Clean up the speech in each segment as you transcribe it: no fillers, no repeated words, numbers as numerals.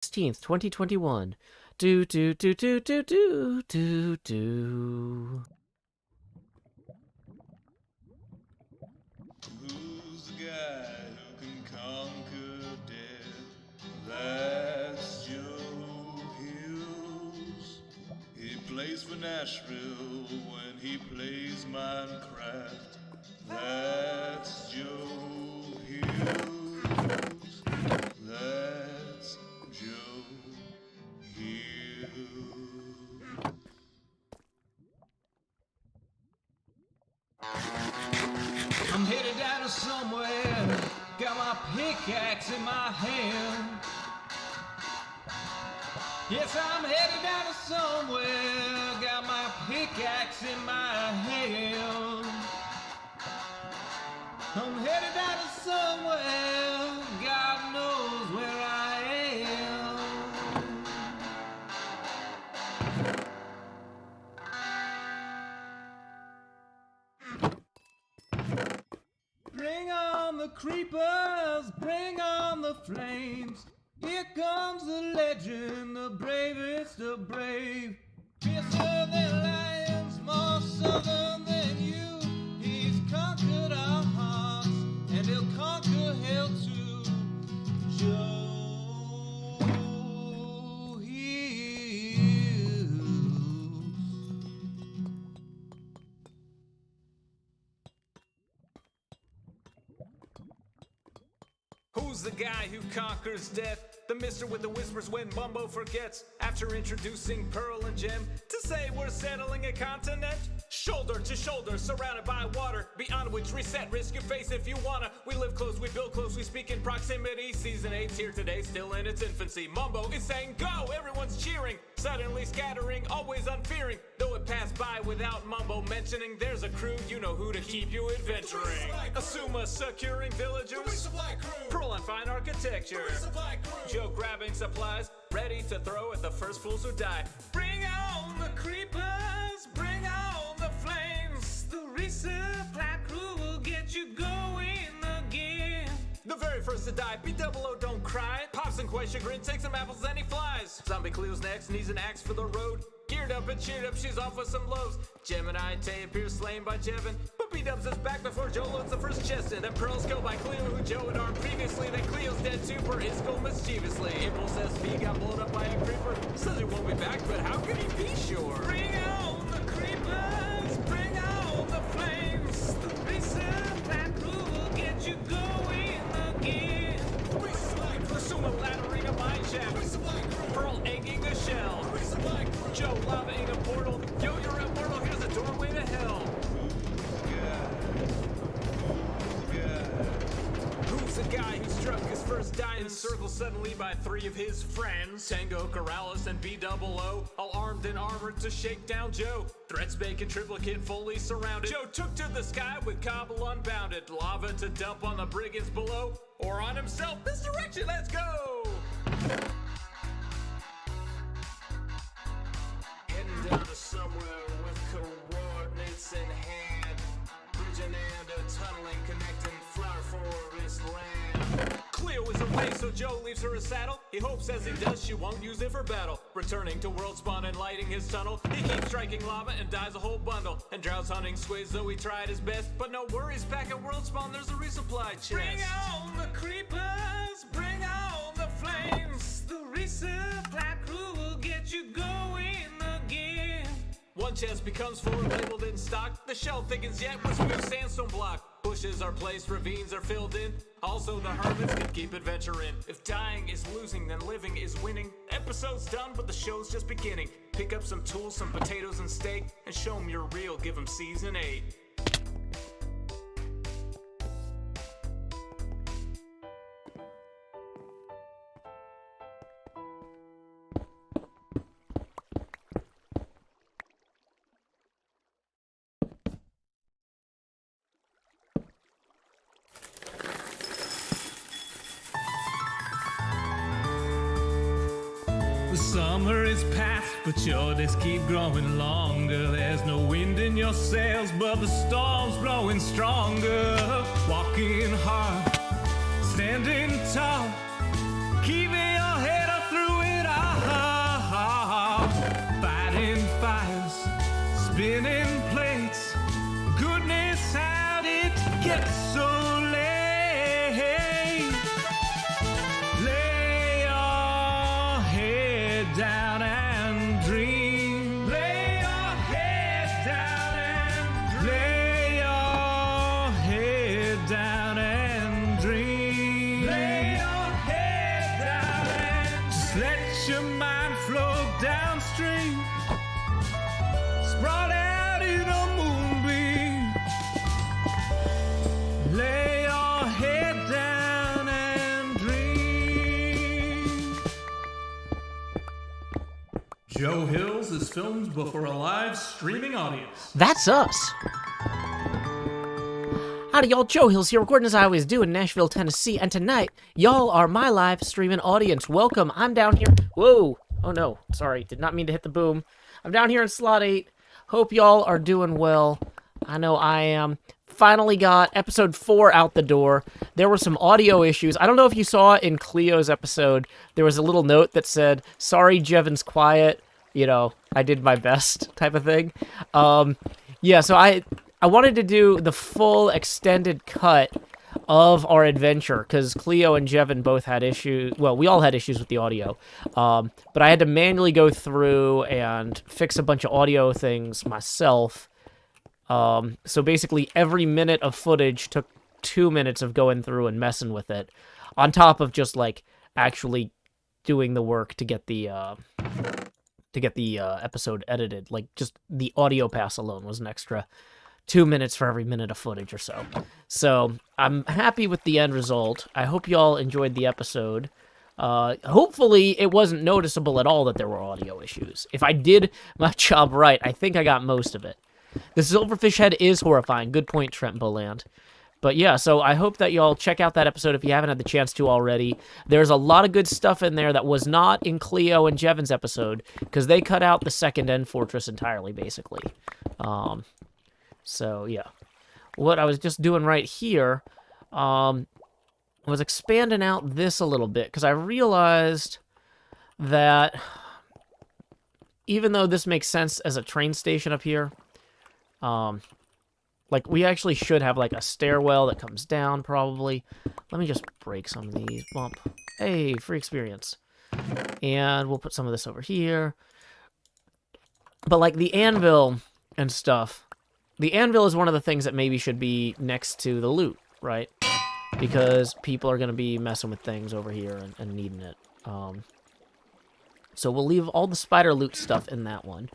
16th, 2021. Do. Who's the guy who can conquer death? That's Joe Hills. He plays for Nashville when he plays Minecraft. That's Joe Hills. That's Joe Hills. I'm headed down to somewhere, got my pickaxe in my hand. Yes, I'm headed down to somewhere, got my pickaxe in my hand. I'm headed down to somewhere, God knows where I am. Bring on the creepers, bring on the flames. Here comes the legend, the bravest of brave. Fiercer than lions, more southern than you. He's conquered our hearts, and he'll conquer hell too. Joe Hills. Who's the guy who conquers death? The mister with the whispers when Mumbo forgets. After introducing Pearl and Gem to say we're settling a continent. Shoulder to shoulder, surrounded by water, beyond which reset, risk your face if you wanna. We live close, we build close, we speak in proximity. Season 8's here today, still in its infancy. Mumbo is saying go, everyone's cheering, suddenly scattering, always unfearing. Though it passed by without Mumbo mentioning, there's a crew, you know who to keep you adventuring. Asuma securing villagers, Pearl on fine architecture, Joe grabbing supplies, ready to throw at the first fools who die. Bring on the creepers, bring on the flames. The resupply crew will get you going again. The very first to die, B-double-O, don't cry. Pops and Quay chagrin, takes some apples and he flies. Zombie Cleo's next, needs an axe for the road. Geared up and cheered up, she's off with some lows. Gemini Tay appears slain by Jevin, but B-dubs is back before Joe loads the first chest in. Then Pearl's killed by Cleo, who Joe had armed previously. Then Cleo's dead too for his goal mischievously. April says V got blown up by a creeper. Says he won't be back, but how can he be sure? Bring on the creepers, bring on the flames. The resupply crew will get you going again. Resupply crew, Asuma laddering a mine shaft. Resupply crew, Pearl egging a shell. Resupply crew, Joe lavaing a portal. Yo, you're immortal, here's a doorway to hell. Who's the guy who struck his first dive, encircled suddenly by three of his friends? Tango, Corrales, and B-double-O, all armed and armored to shake down Joe. Threats bacon triplicate fully surrounded. Joe took to the sky with cobble unbounded. Lava to dump on the brigands below, or on himself. This direction, let's go! Heading down to somewhere with coordinates in hand. Bridging and a tunneling connecting flower forest land. Cleo is away, so Joe leaves her a saddle. He hopes as he does she won't use it for battle. Returning to world spawn and lighting his tunnel, he keeps striking lava and dies a whole bundle. And drowns hunting squids, though he tried his best. But no worries, back at world spawn there's a resupply chest. Bring on the creepers, bring on the flames. The resupply crew will get you going again. One chest becomes four, labeled in stock. The shell thickens yet with smooth sandstone block. Bushes are placed, ravines are filled in. Also the hermits can keep adventuring. If dying is losing, then living is winning. Episode's done, but the show's just beginning. Pick up some tools, some potatoes and steak, and show 'em you're real, give 'em season 8. The summer is past, but your days keep growing longer. There's no wind in your sails, but the storm's blowing stronger. Walking hard, standing tall, keeping your head up through spinning plates. Goodness, how did it get so late? Lay your head down and dream. Lay your head down and dream. Lay your head down and dream. Lay your head down and just let your mind flow downstream. Sprawled out in a moonbeam. Lay your head down and dream. Joe Hills is filmed before a live streaming audience. That's us. Howdy, y'all. Joe Hills here, recording as I always do in Nashville, Tennessee. And tonight, y'all are my live streaming audience. Welcome. I'm down here. Whoa. Oh, no. Sorry. Did not mean to hit the boom. I'm down here in slot 8. Hope y'all are doing well. I know I am. Finally got episode 4 out the door. There were some audio issues. I don't know if you saw in Cleo's episode, there was a little note that said, sorry, Jevon's quiet. You know, I did my best type of thing. Yeah, so I wanted to do the full extended cut of our adventure, because Cleo and Jevon both had issues. Well, we all had issues with the audio. But I had to manually go through and fix a bunch of audio things myself. So basically, every minute of footage took 2 minutes of going through and messing with it, on top of just, like, actually doing the work to get the episode edited. Like, just the audio pass alone was an extra 2 minutes for every minute of footage or so. So I'm happy with the end result. I hope y'all enjoyed the episode. Hopefully it wasn't noticeable at all that there were audio issues. If I did my job right, I think I got most of it. The silverfish head is horrifying. Good point, Trent Boland. But yeah, so I hope that y'all check out that episode if you haven't had the chance to already. There's a lot of good stuff in there that was not in Cleo and Jevon's episode, because they cut out the second end fortress entirely, basically. So, yeah. What I was just doing right here was expanding out this a little bit, because I realized that even though this makes sense as a train station up here, like, we actually should have, like, a stairwell that comes down, probably. Let me just break some of these. Bump. Hey, free experience. And we'll put some of this over here. But, like, the anvil and stuff, the anvil is one of the things that maybe should be next to the loot, right? Because people are going to be messing with things over here and needing it. So we'll leave all the spider loot stuff in that one.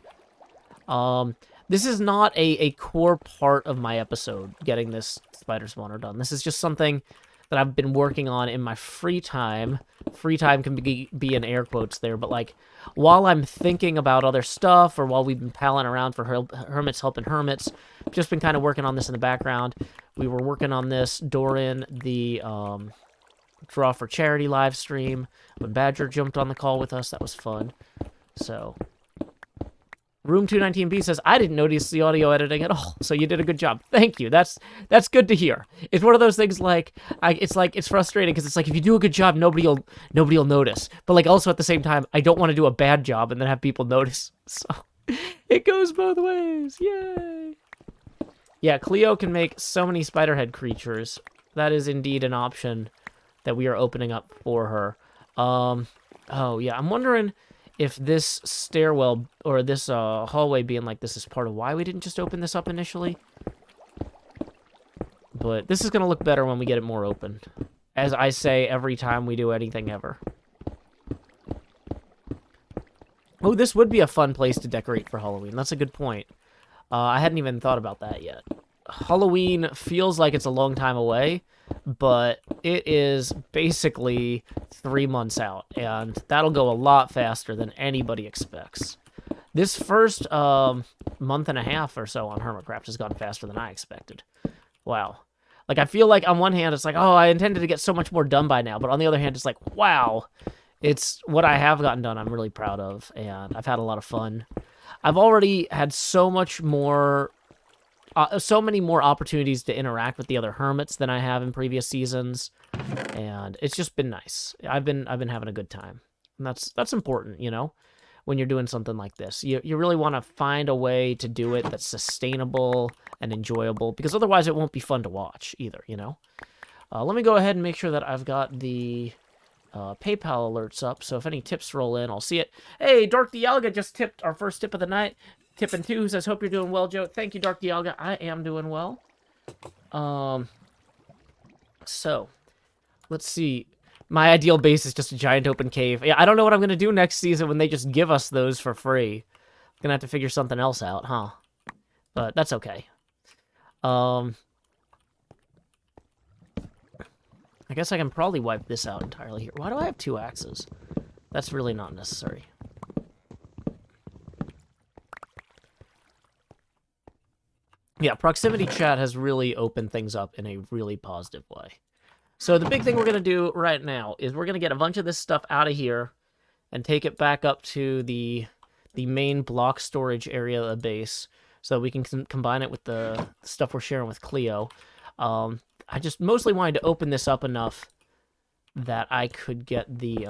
This is not a core part of my episode, getting this spider spawner done. This is just something that I've been working on in my free time. Free time can be in air quotes there, but, like, while I'm thinking about other stuff, or while we've been palling around for Hermits Helping Hermits, I've just been kind of working on this in the background. We were working on this during the Draw for Charity live stream, when Badger jumped on the call with us. That was fun. So, Room 219B says, I didn't notice the audio editing at all, so you did a good job. Thank you. That's good to hear. It's one of those things, like, it's frustrating, because it's like, if you do a good job, nobody'll notice. But, like, also at the same time, I don't want to do a bad job and then have people notice. So, it goes both ways. Yay! Yeah, Cleo can make so many spiderhead creatures. That is indeed an option that we are opening up for her. Oh, yeah, I'm wondering if this stairwell, or this hallway being like this, is part of why we didn't just open this up initially. But this is going to look better when we get it more open, as I say every time we do anything ever. Oh, this would be a fun place to decorate for Halloween. That's a good point. I hadn't even thought about that yet. Halloween feels like it's a long time away, but it is basically 3 months out, and that'll go a lot faster than anybody expects. This first month and a half or so on HermitCraft has gone faster than I expected. Wow. Like, I feel like on one hand, it's like, oh, I intended to get so much more done by now, but on the other hand, it's like, wow, it's what I have gotten done I'm really proud of, and I've had a lot of fun. I've already had so much more so many more opportunities to interact with the other hermits than I have in previous seasons, and it's just been nice. I've been having a good time, and that's important, you know. when you're doing something like this. You really want to find a way to do it that's sustainable and enjoyable, because otherwise it won't be fun to watch either, you know? Let me go ahead and make sure that I've got the PayPal alerts up, so if any tips roll in, I'll see it. Hey, Dark Dialga just tipped our first tip of the night. Tipping 2, who says, hope you're doing well, Joe. Thank you, Dark Dialga. I am doing well. So, let's see. My ideal base is just a giant open cave. Yeah, I don't know what I'm going to do next season when they just give us those for free. I'm going to have to figure something else out, huh? But that's okay. I guess I can probably wipe this out entirely here. Why do I have 2 axes? That's really not necessary. Yeah, proximity chat has really opened things up in a really positive way. So the big thing we're going to do right now is we're going to get a bunch of this stuff out of here and take it back up to the main block storage area of the base so we can combine it with the stuff we're sharing with Cleo. I just mostly wanted to open this up enough that I could get the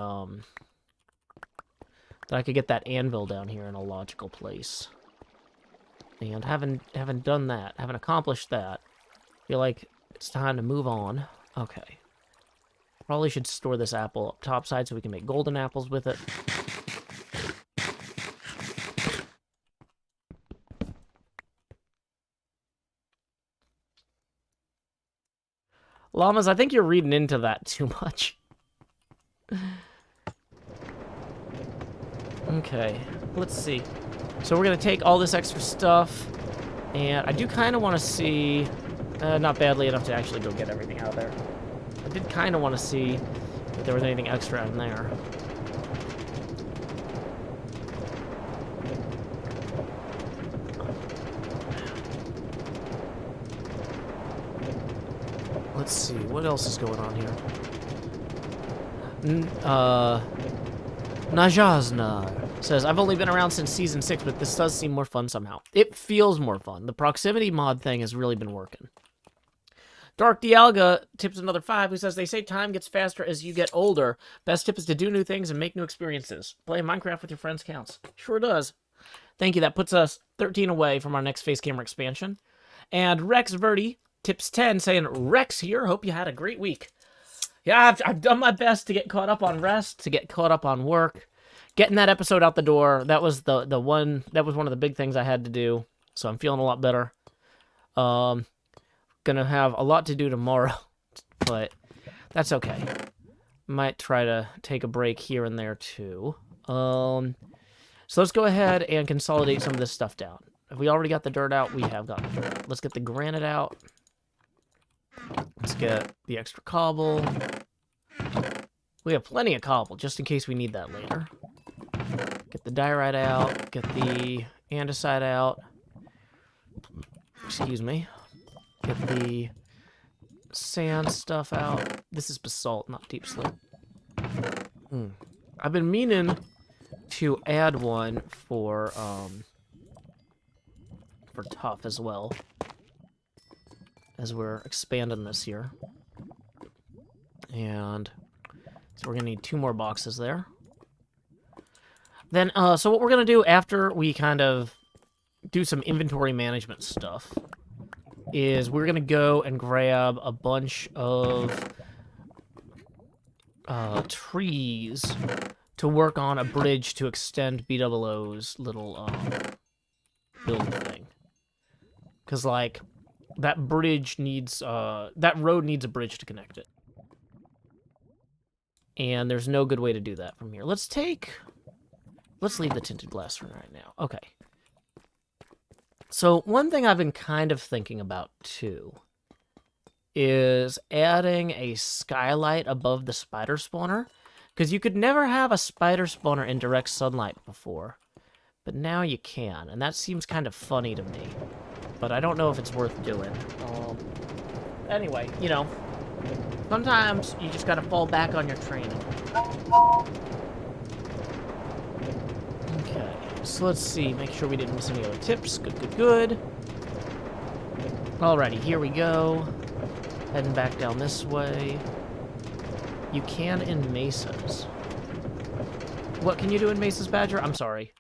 that anvil down here in a logical place. And having done that, having accomplished that, I feel like it's time to move on. Okay. Probably should store this apple up topside so we can make golden apples with it. Llamas, I think you're reading into that too much. Okay, let's see. So we're going to take all this extra stuff, and I do kind of want to see, not badly enough to actually go get everything out of there. I did kind of want to see if there was anything extra in there. Let's see, what else is going on here? Najazna says, I've only been around since Season 6, but this does seem more fun somehow. It feels more fun. The proximity mod thing has really been working. Dark Dialga tips another 5, who says, they say time gets faster as you get older. Best tip is to do new things and make new experiences. Playing Minecraft with your friends counts. Sure does. Thank you. That puts us 13 away from our next face camera expansion. And Rex Verdi tips 10, saying, Rex here, hope you had a great week. Yeah, I've done my best to get caught up on rest, to get caught up on work. Getting that episode out the door, that was one of the big things I had to do. So I'm feeling a lot better. Gonna have a lot to do tomorrow, but that's okay. Might try to take a break here and there too. So let's go ahead and consolidate some of this stuff down. Have we already got the dirt out? We have got the dirt out. Let's get the granite out. Let's get the extra cobble. We have plenty of cobble, just in case we need that later. Get the diorite out. Get the andesite out. Excuse me. Get the sand stuff out. This is basalt, not deep slate. I've been meaning to add one for tough as well, as we're expanding this here. And so we're gonna need 2 more boxes there. Then, so what we're gonna do after we kind of do some inventory management stuff is we're gonna go and grab a bunch of trees to work on a bridge to extend BOO's little build thing. Because, like, that bridge needs, that road needs a bridge to connect it. And there's no good way to do that from here. Let's leave the tinted glass for right now. Okay. So, one thing I've been kind of thinking about, too, is adding a skylight above the spider spawner. Because you could never have a spider spawner in direct sunlight before. But now you can, and that seems kind of funny to me. But I don't know if it's worth doing. Anyway, you know, sometimes you just gotta fall back on your training. Okay, so let's see. Make sure we didn't miss any other tips. Good, good, good. Alrighty, here we go. Heading back down this way. You can in mesas. What can you do in Mesa's Badger? I'm sorry.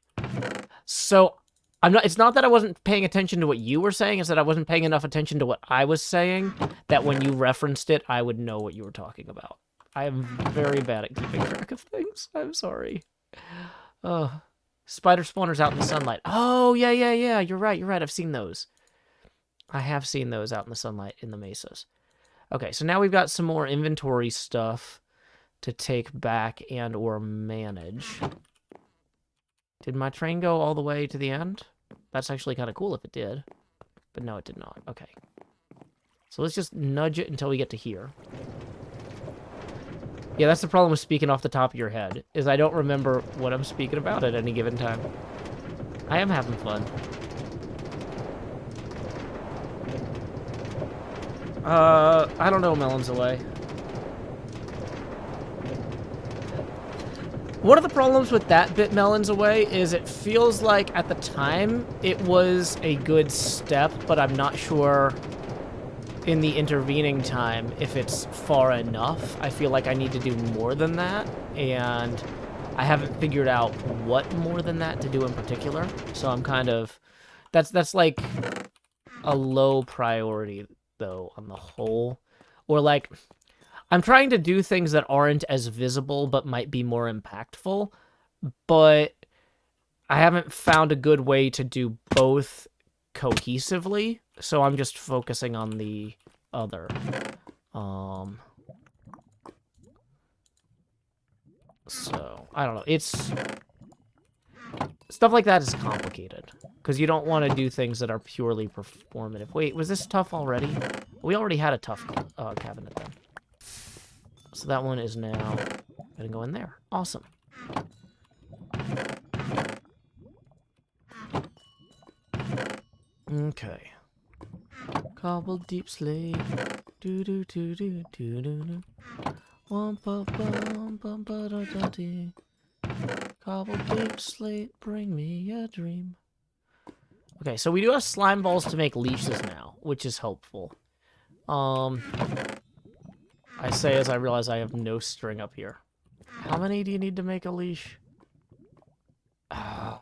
So, it's not that I wasn't paying attention to what you were saying, it's that I wasn't paying enough attention to what I was saying, that when you referenced it, I would know what you were talking about. I am very bad at keeping track of things. I'm sorry. Spider spawners out in the sunlight. Oh, yeah. You're right. I've seen those. I have seen those out in the sunlight in the mesas. Okay, so now we've got some more inventory stuff to take back and or manage. Did my train go all the way to the end? That's actually kind of cool if it did. But no, it did not. Okay. So let's just nudge it until we get to here. Yeah, that's the problem with speaking off the top of your head, is I don't remember what I'm speaking about at any given time. I am having fun. I don't know, Melon's away. One of the problems with that bit, Melon's away, is it feels like at the time it was a good step, but I'm not sure in the intervening time if it's far enough. I feel like I need to do more than that, and I haven't figured out what more than that to do in particular. So I'm kind of... That's like a low priority, though, on the whole. Or like... I'm trying to do things that aren't as visible but might be more impactful, but I haven't found a good way to do both cohesively, so I'm just focusing on the other. So, I don't know. It's... Stuff like that is complicated, because you don't want to do things that are purely performative. Wait, was this tough already? We already had a tough cabinet then. So that one is now gonna go in there. Awesome. Okay. Cobble deep slate. Do do do do do do do. Wum bum bum bum ba da da dee. Cobble deep slate, bring me a dream. Okay, so we do have slime balls to make leashes now, which is helpful. I say as I realize I have no string up here. How many do you need to make a leash? I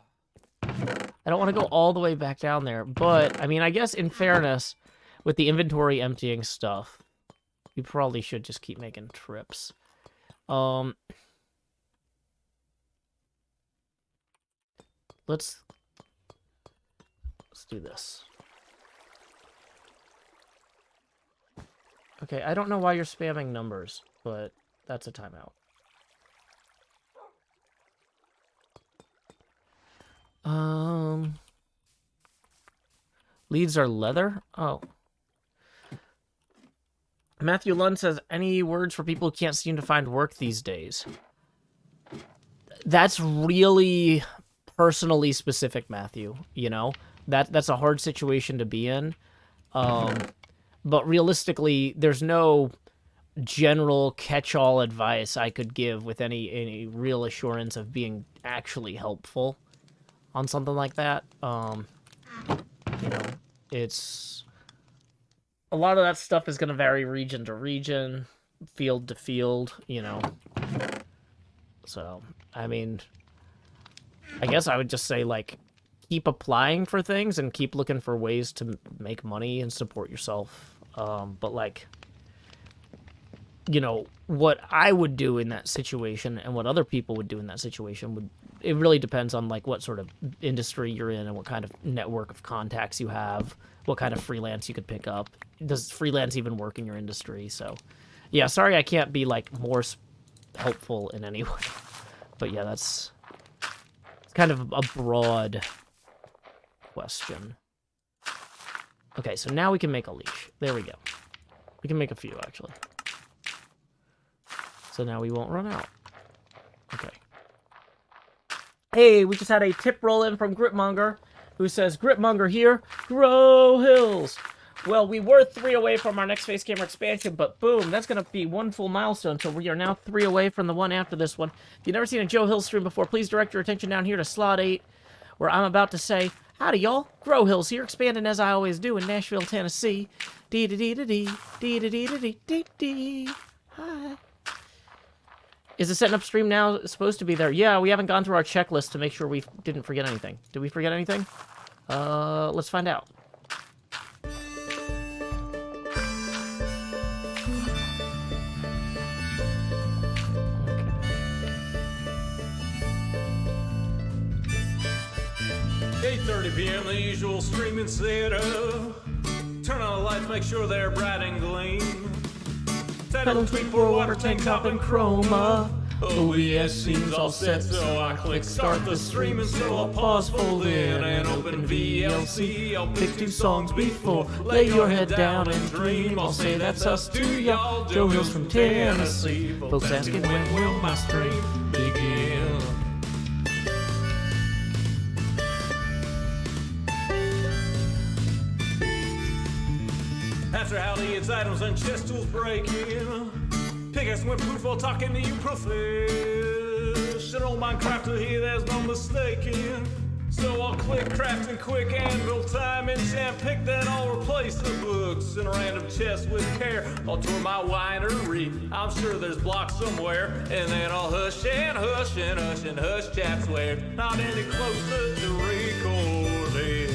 don't want to go all the way back down there, but, I mean, I guess in fairness, with the inventory emptying stuff, we probably should just keep making trips. Let's do this. Okay, I don't know why you're spamming numbers, but that's a timeout. Leads are leather? Oh. Matthew Lund says, any words for people who can't seem to find work these days? That's really personally specific, Matthew, you know? That's a hard situation to be in. But realistically, there's no general catch-all advice I could give with any real assurance of being actually helpful on something like that. You know, it's... A lot of that stuff is going to vary region to region, field to field, you know. So, I mean, I guess I would just say, like, keep applying for things and keep looking for ways to make money and support yourself. But, like, you know, what I would do in that situation and what other people would do in that situation it really depends on, like, what sort of industry you're in and what kind of network of contacts you have, what kind of freelance you could pick up. Does freelance even work in your industry? So, yeah, sorry I can't be, like, more helpful in any way. But, yeah, it's kind of a broad question. Okay, so now we can make a leash. There we go. We can make a few, actually. So now we won't run out. Okay. Hey, we just had a tip roll in from Gripmonger, who says, Gripmonger here, grow hills. Well, we were 3 away from our next face camera expansion, but boom, that's going to be one full milestone, so we are now 3 away from the one after this one. If you've never seen a Joe Hill stream before, please direct your attention down here to slot 8, where I'm about to say, howdy, y'all. Grow Hills here, expanding as I always do in Nashville, Tennessee. Dee-da-dee-da-dee, dee-da-dee-da-dee-dee-dee. Hi. Is the setting up stream now supposed to be there? Yeah, we haven't gone through our checklist to make sure we didn't forget anything. Did we forget anything? Let's find out. Okay. 8:30 p.m. the usual streaming setup. Turn on the lights, make sure they're bright and gleam. Title tweet for water tank top and chroma. OBS seems all set, so I click start the stream and so I'll pause, fold in, and open VLC. I'll pick 2 songs before lay your head down and dream. I'll say that's us to y'all, Joe Hills from Tennessee. Folks asking when will my stream begin? After howdy, it's items and chest tools breaking. Pickaxe went poof while talking to you, professional Minecrafter here, there's no mistaking. So I'll click crafting quick anvil time enchant, pick then I'll replace the books in a random chest with care. I'll tour my winery, I'm sure there's blocks somewhere, and then I'll hush and hush and hush and hush chat swear. Not any closer to recording.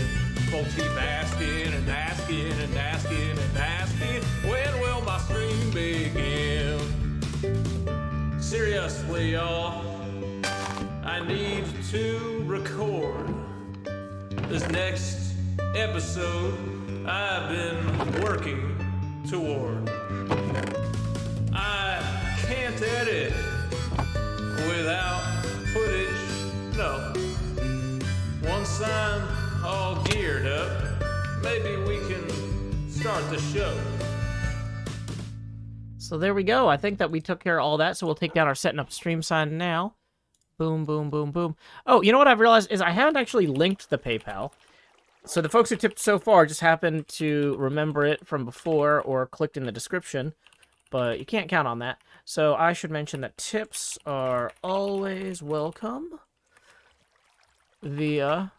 Folks keep asking and asking and asking and asking, when will my stream begin? Seriously, y'all, I need to record this next episode I've been working toward. I can't edit without footage, no. Once I'm all geared up, maybe we can start the show. So there we go. I think that we took care of all that, so we'll take down our setting up stream sign now. Boom, boom, boom, boom. Oh, you know what I've realized is I haven't actually linked the PayPal. So the folks who tipped so far just happened to remember it from before or clicked in the description, but you can't count on that. So I should mention that tips are always welcome via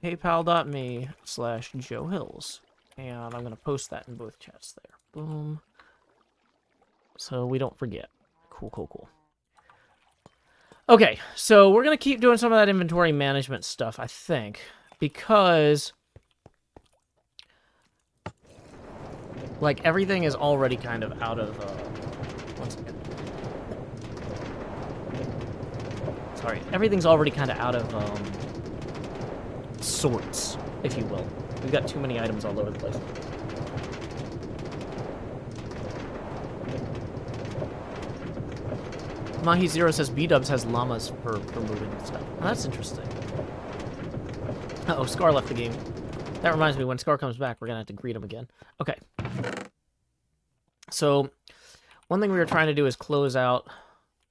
paypal.me/JoeHills. And I'm going to post that in both chats there. Boom. So we don't forget. Cool, cool, cool. Okay, so we're going to keep doing some of that inventory management stuff, I think, because like everything is already kind of out of one second. Sorry, everything's already kind of out of sorts, if you will. We've got too many items all over the place. Mahi Zero says B-Dubs has llamas for moving and stuff. Well, that's interesting. Uh-oh, Scar left the game. That reminds me, when Scar comes back, we're going to have to greet him again. Okay. So, one thing we were trying to do is close out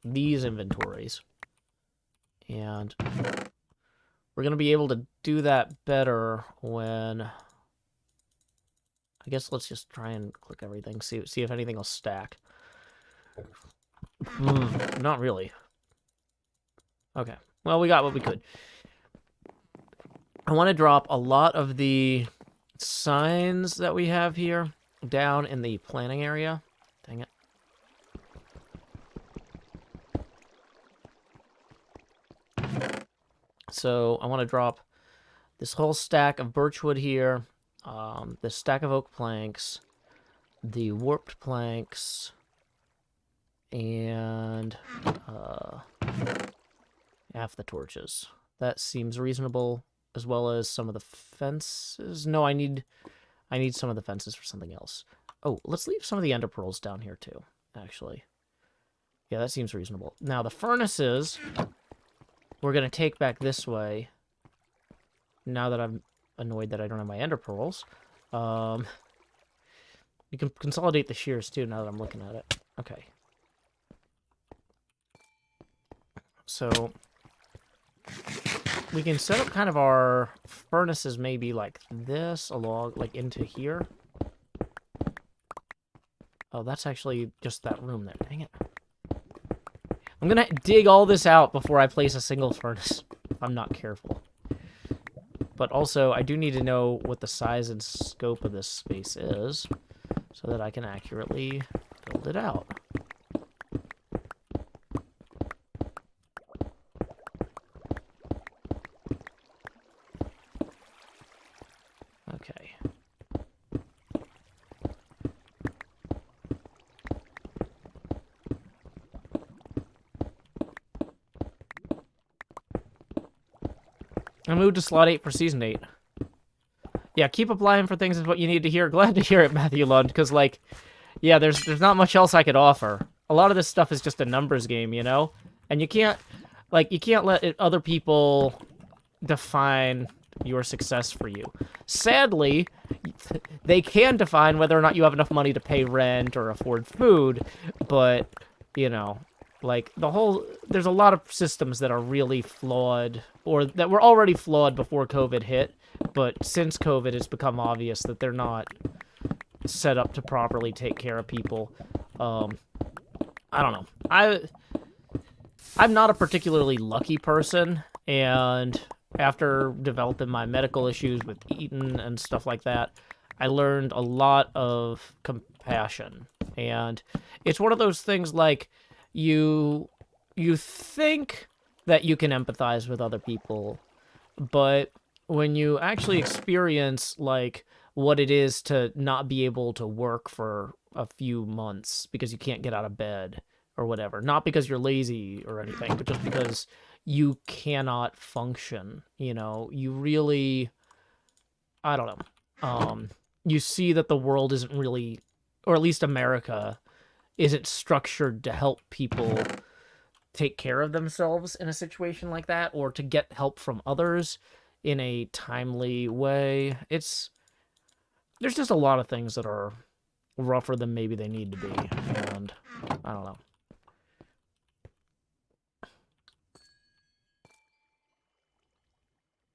these inventories. And we're going to be able to do that better when... I guess let's just try and click everything, see if anything will stack. Not really. Okay. Well, we got what we could. I want to drop a lot of the signs that we have here down in the planning area. Dang it. So I want to drop this whole stack of birchwood here, this stack of oak planks, the warped planks, and half the torches. That seems reasonable, as well as some of the fences. No, I need some of the fences for something else. Oh, let's leave some of the ender pearls down here too, actually. Yeah, that seems reasonable. Now, the furnaces, we're going to take back this way, now that I'm annoyed that I don't have my ender pearls. You can consolidate the shears too, now that I'm looking at it. Okay. So, we can set up kind of our furnaces maybe like this, along, like into here. Oh, that's actually just that room there. Dang it. I'm gonna dig all this out before I place a single furnace, if I'm not careful. But also, I do need to know what the size and scope of this space is, so that I can accurately build it out. Okay. I moved to slot 8 for season 8. Yeah, keep applying for things is what you need to hear. Glad to hear it, Matthew Lund, because, like, yeah, there's not much else I could offer. A lot of this stuff is just a numbers game, you know? And you can't let other people define your success for you. Sadly, they can define whether or not you have enough money to pay rent or afford food, but, you know, like, there's a lot of systems that are really flawed, or that were already flawed before COVID hit, but since COVID, it's become obvious that they're not set up to properly take care of people. I don't know. I'm not a particularly lucky person, and after developing my medical issues with eating and stuff like that, I learned a lot of compassion. And it's one of those things like you think that you can empathize with other people, but when you actually experience like what it is to not be able to work for a few months because you can't get out of bed or whatever, not because you're lazy or anything, but just because you cannot function, you know, you really, I don't know, you see that the world isn't really, or at least America, isn't structured to help people take care of themselves in a situation like that, or to get help from others in a timely way. There's just a lot of things that are rougher than maybe they need to be, and I don't know.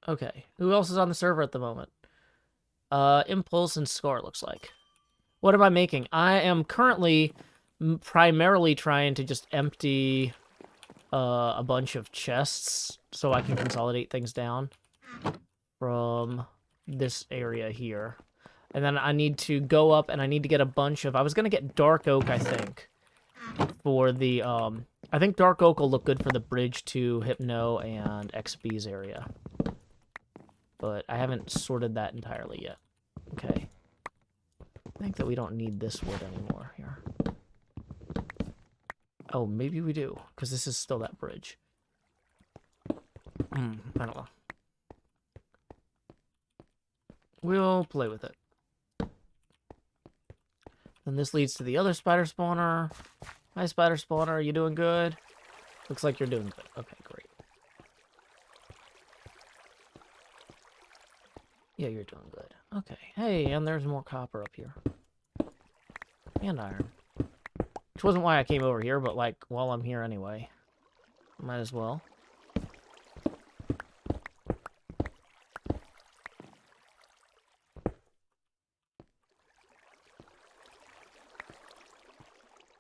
Okay, who else is on the server at the moment? Impulse and Score, looks like. What am I making? I am currently primarily trying to just empty a bunch of chests so I can consolidate things down from this area here. And then I need to go up and I need to get a bunch of... I was going to get Dark Oak, I think, for the... I think Dark Oak will look good for the Bridge to Hypno and XB's area. But I haven't sorted that entirely yet. Okay. I think that we don't need this wood anymore here. Oh, maybe we do, because this is still that bridge. I don't know. We'll play with it. And this leads to the other spider spawner. Hi, spider spawner. Are you doing good? Looks like you're doing good. Okay, great. Yeah, you're doing good. Okay. Hey, and there's more copper up here. And iron. Which wasn't why I came over here, but, like, while I'm here anyway. Might as well.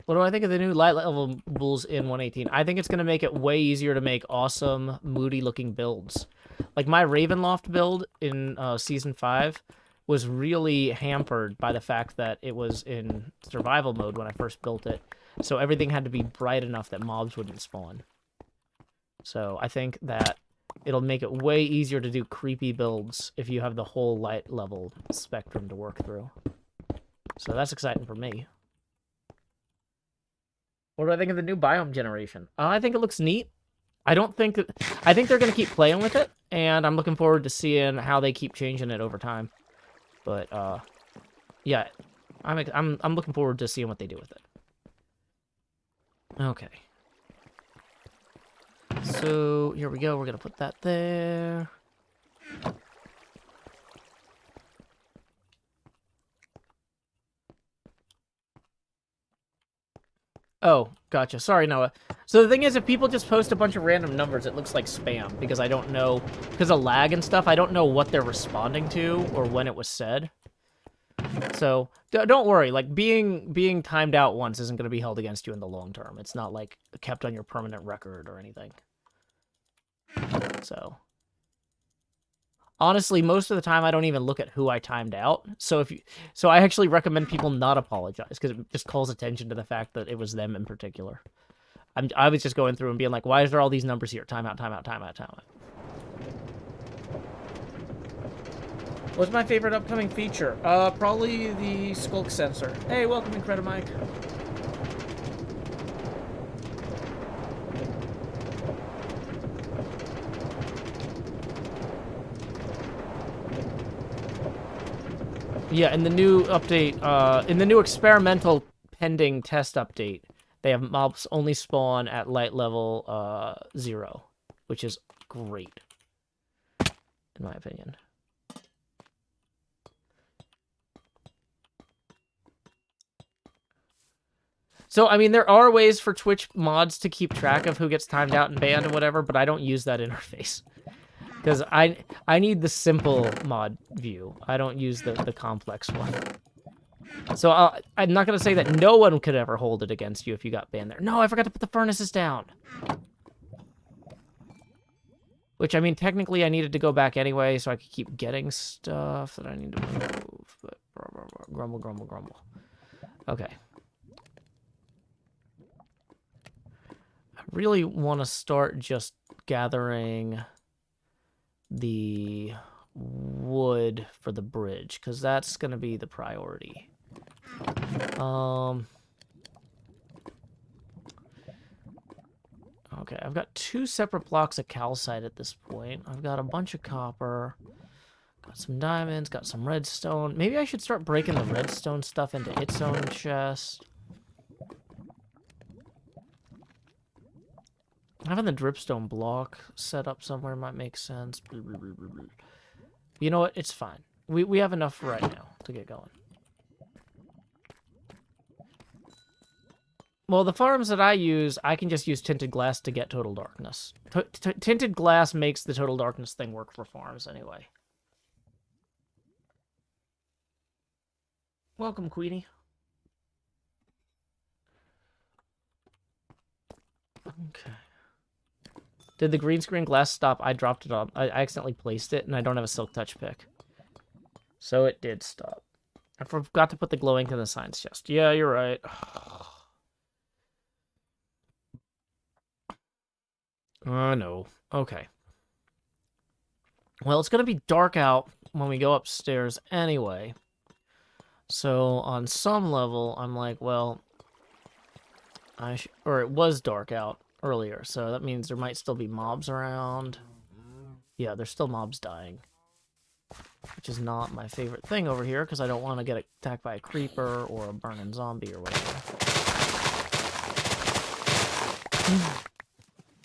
What do I think of the new light levels in 118? I think it's going to make it way easier to make awesome, moody-looking builds. Like, my Ravenloft build in Season 5 was really hampered by the fact that it was in survival mode when I first built it. So everything had to be bright enough that mobs wouldn't spawn. So I think that it'll make it way easier to do creepy builds if you have the whole light level spectrum to work through. So that's exciting for me. What do I think of the new biome generation? I think it looks neat. I think they're going to keep playing with it, and I'm looking forward to seeing how they keep changing it over time. But yeah, I'm looking forward to seeing what they do with it. Okay. So here we go. We're going to put that there. Oh, gotcha. Sorry, Noah. So the thing is, if people just post a bunch of random numbers, it looks like spam, because I don't know, because of lag and stuff, I don't know what they're responding to or when it was said. So don't worry, like, being timed out once isn't going to be held against you in the long term. It's not, like, kept on your permanent record or anything. So... honestly, most of the time I don't even look at who I timed out. So I actually recommend people not apologize, because it just calls attention to the fact that it was them in particular. I was just going through and being like, why is there all these numbers here? Timeout, timeout, timeout, timeout. What's my favorite upcoming feature? Probably the skulk sensor. Hey, welcome, Incredimike. Yeah, in the new update, in the new experimental pending test update, they have mobs only spawn at light level 0, which is great, in my opinion. So, I mean, there are ways for Twitch mods to keep track of who gets timed out and banned and whatever, but I don't use that interface. Because I need the simple mod view. I don't use the complex one. So I'm not going to say that no one could ever hold it against you if you got banned there. No, I forgot to put the furnaces down. Which, I mean, technically I needed to go back anyway so I could keep getting stuff that I need to move. But grumble, grumble, grumble. Okay. I really want to start just gathering the wood for the bridge, because that's going to be the priority. Okay, I've got 2 separate blocks of calcite at this point. I've got a bunch of copper, got some diamonds, got some redstone. Maybe I should start breaking the redstone stuff into its own chest. Having the dripstone block set up somewhere might make sense. You know what? It's fine. We have enough right now to get going. Well, the farms that I use, I can just use tinted glass to get total darkness. Tinted glass makes the total darkness thing work for farms anyway. Welcome, Queenie. Okay. Did the green screen glass stop? I dropped it on. I accidentally placed it, and I don't have a silk touch pick. So it did stop. I forgot to put the glow ink in the science chest. Yeah, you're right. No. Okay. Well, it's going to be dark out when we go upstairs anyway. So on some level, I'm like, well, or it was dark out earlier, so that means there might still be mobs around. Yeah, there's still mobs dying, which is not my favorite thing over here, because I don't want to get attacked by a creeper or a burning zombie or whatever.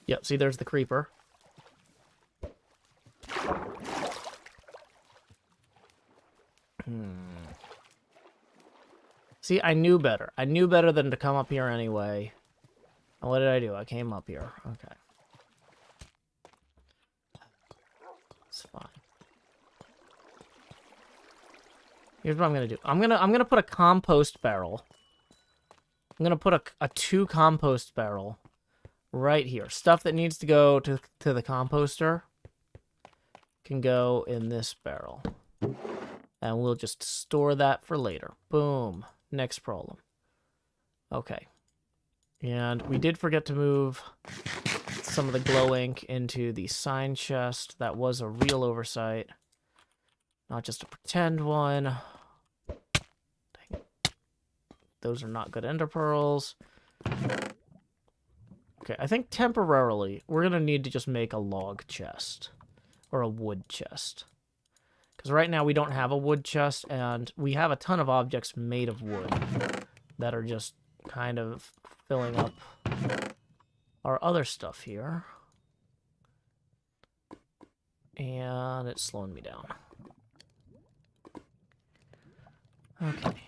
Yep, see, there's the creeper. See, I knew better. I knew better than to come up here anyway. And what did I do? I came up here. Okay. It's fine. Here's what I'm gonna do. I'm gonna put a compost barrel. I'm gonna put a 2 compost barrel right here. Stuff that needs to go to the composter can go in this barrel. And we'll just store that for later. Boom. Next problem. Okay. And we did forget to move some of the glow ink into the sign chest. That was a real oversight. Not just a pretend one. Dang it. Those are not good ender pearls. Okay, I think temporarily we're going to need to just make a log chest. Or a wood chest. Because right now we don't have a wood chest, and we have a ton of objects made of wood that are just kind of filling up our other stuff here. And it's slowing me down. Okay.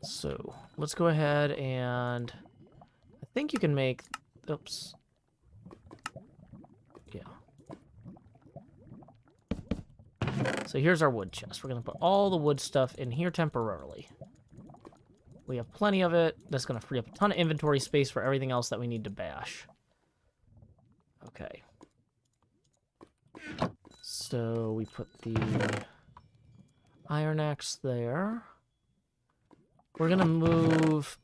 So, let's go ahead and... I think you can make... Oops. Yeah. So here's our wood chest. We're going to put all the wood stuff in here temporarily. We have plenty of it. That's going to free up a ton of inventory space for everything else that we need to bash. Okay. So we put the iron axe there. We're going to move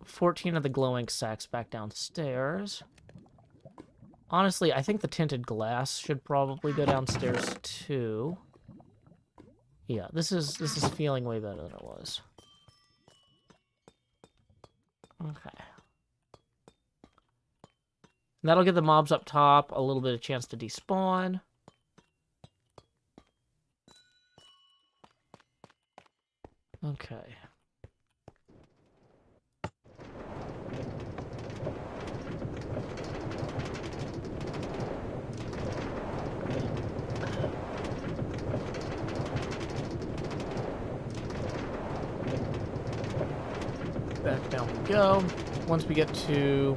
14 of the glow ink sacks back downstairs. Honestly, I think the tinted glass should probably go downstairs too. Yeah, this is feeling way better than it was. Okay. That'll give the mobs up top a little bit of chance to despawn. Okay. Back down we go. Once we get to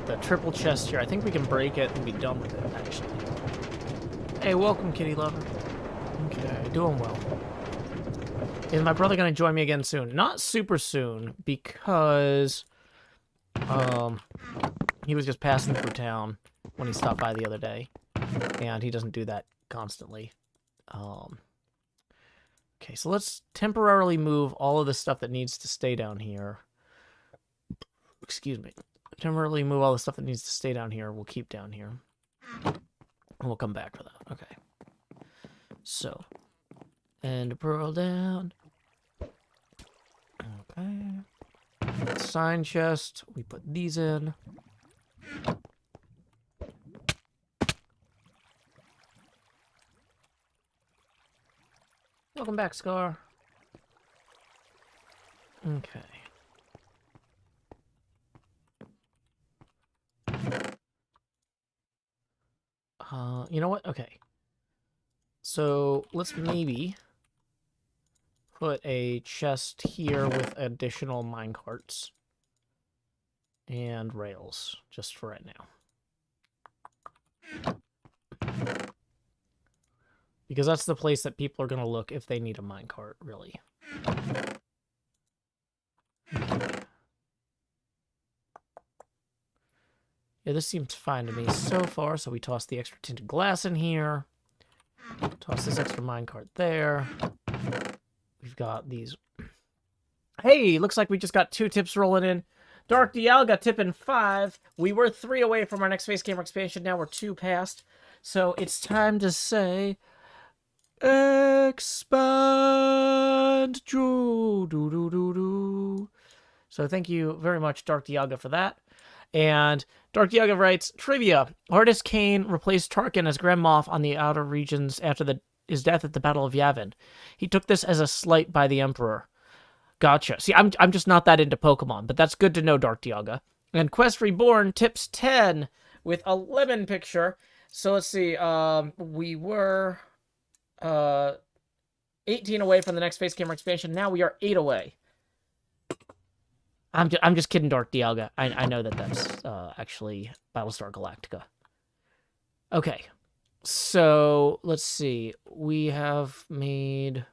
the triple chest here, I think we can break it and be done with it, actually. Hey, welcome, kitty lover. Okay, doing well. Is my brother going to join me again soon? Not super soon, because he was just passing through town when he stopped by the other day, and he doesn't do that constantly. Okay, so let's temporarily move all of the stuff that needs to stay down here. Excuse me. Temporarily move all the stuff that needs to stay down here. We'll keep down here. And we'll come back for that. Okay. So, and pearl down. Okay. Sign chest. We put these in. Welcome back, Scar. Okay. You know what? Okay. So let's maybe put a chest here with additional minecarts and rails, just for right now. Because that's the place that people are going to look if they need a minecart, really. Okay. Yeah, this seems fine to me so far, so we toss the extra tinted glass in here. Toss this extra minecart there. We've got these. Hey, looks like we just got 2 tips rolling in. Dark Dialga tipping 5. We were 3 away from our next face gamer expansion. Now we're 2 past. So it's time to say, expand. So thank you very much, Dark Dialga, for that. And Dark Dialga writes, trivia. Artist Kane replaced Tarkin as Grand Moff on the outer regions after his death at the Battle of Yavin. He took this as a slight by the Emperor. Gotcha. See, I'm just not that into Pokemon, but that's good to know, Dark Dialga. And Quest Reborn tips 10 with a lemon picture. So let's see. We were 18 away from the next face gamer expansion. Now we are 8 away. I'm just kidding, Dark Dialga. I know that's actually Battlestar Galactica. Okay, so let's see. We have made,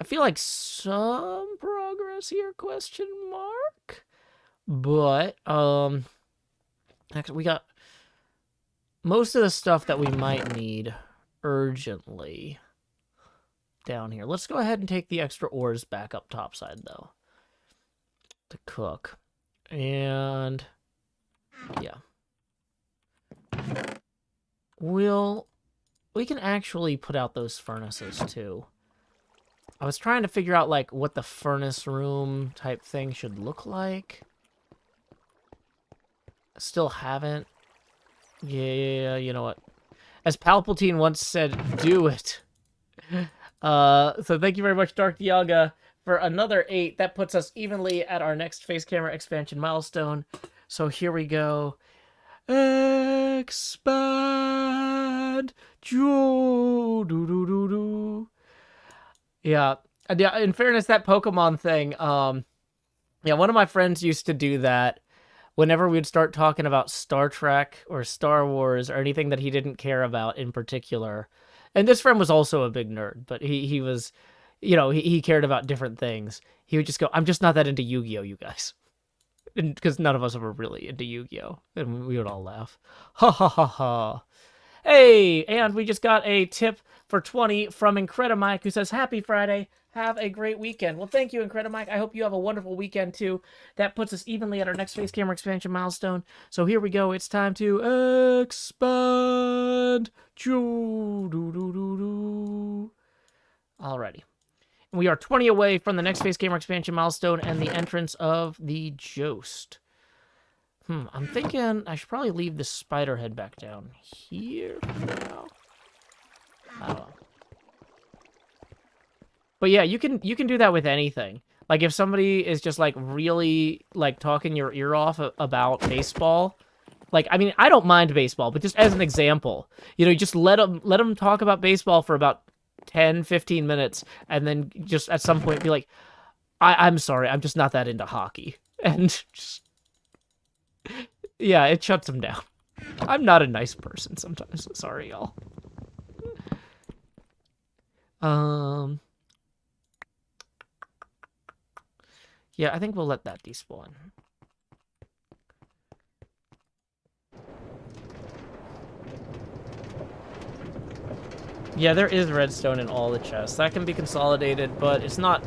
I feel like, some progress here? Question mark. But actually, we got most of the stuff that we might need urgently down here. Let's go ahead and take the extra ores back up topside, though, to cook. And yeah, we can actually put out those furnaces too. I was trying to figure out like what the furnace room type thing should look like. I still haven't. Yeah, you know what, as Palpatine once said, do it. So thank you very much, Dark Dialga, for another 8. That puts us evenly at our next face camera expansion milestone. So here we go. Expand. Yeah. In fairness, that Pokemon thing, yeah, one of my friends used to do that whenever we'd start talking about Star Trek or Star Wars or anything that he didn't care about in particular. And this friend was also a big nerd, but he was, you know, he cared about different things. He would just go, I'm just not that into Yu-Gi-Oh, you guys. Because none of us were really into Yu-Gi-Oh. And we would all laugh. Ha ha ha ha. Hey, and we just got a tip for 20 from Incredimike, who says, Happy Friday. have a great weekend. Well, thank you, Incredimike. I hope you have a wonderful weekend, too. That puts us evenly at our next face camera expansion milestone. So here we go. It's time to expand. Alrighty. We are 20 away from the next face camera expansion milestone and the entrance of the Jost. I'm thinking I should probably leave the spider head back down here for now. I don't know. But yeah, you can do that with anything. Like if somebody is just like really like talking your ear off about baseball, like I mean I don't mind baseball, but just as an example, you just let them talk about baseball for about 10-15 minutes, and then just at some point be like, I'm sorry, I'm just not that into hockey, and just yeah, it shuts them down. I'm not a nice person sometimes. Sorry, y'all. Yeah, I think we'll let that despawn. Yeah, there is redstone in all the chests. That can be consolidated, but it's not...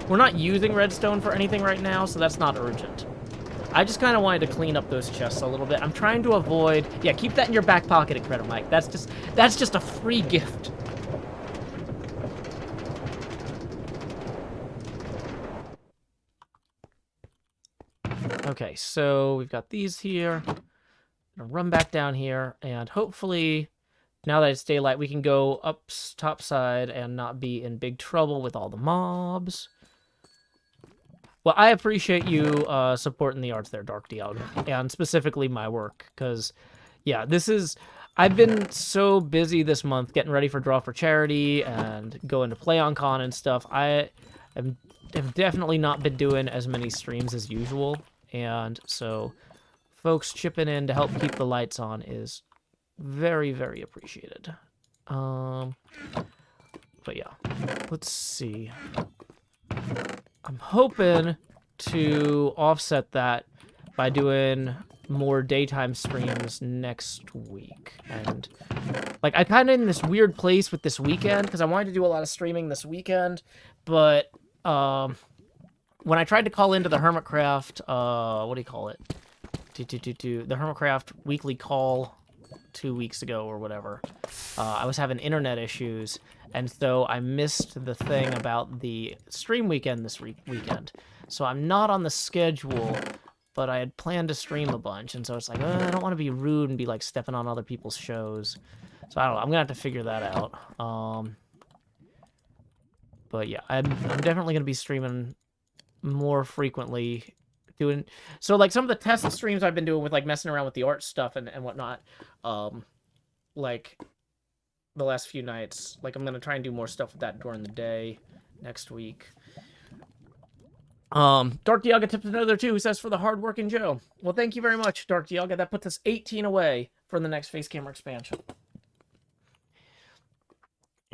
We're not using redstone for anything right now, so that's not urgent. I just kind of wanted to clean up those chests a little bit. I'm trying to avoid... Yeah, keep that in your back pocket, Incredimike. That's just a free gift. Okay, so we've got these here. I'm gonna run back down here, and hopefully, now that it's daylight, we can go up top side and not be in big trouble with all the mobs. Well, I appreciate you supporting the arts there, Dark Dialga, and specifically my work, because, yeah, I've been so busy this month getting ready for Draw for Charity and going to PlayOnCon and stuff. I have definitely not been doing as many streams as usual, and so folks chipping in to help keep the lights on is very, very appreciated. But yeah, let's see. I'm hoping to offset that by doing more daytime streams next week. And like I kind of in this weird place with this weekend because I wanted to do a lot of streaming this weekend, but when I tried to call into the HermitCraft, what do you call it? The HermitCraft weekly call 2 weeks ago or whatever, I was having internet issues, and so I missed the thing about the stream weekend this weekend. So I'm not on the schedule, but I had planned to stream a bunch, and so it's like, I don't want to be rude and be like stepping on other people's shows. So I don't know, I'm gonna have to figure that out. But yeah, I'm definitely gonna be streaming more frequently. So like some of the test streams I've been doing with like messing around with the art stuff and whatnot, like the last few nights, like I'm gonna try and do more stuff with that during the day next week. Dark Dialga tipped another 2 who says for the hardworking Joe. Well, thank you very much, Dark Dialga. That puts us 18 away from the next face camera expansion.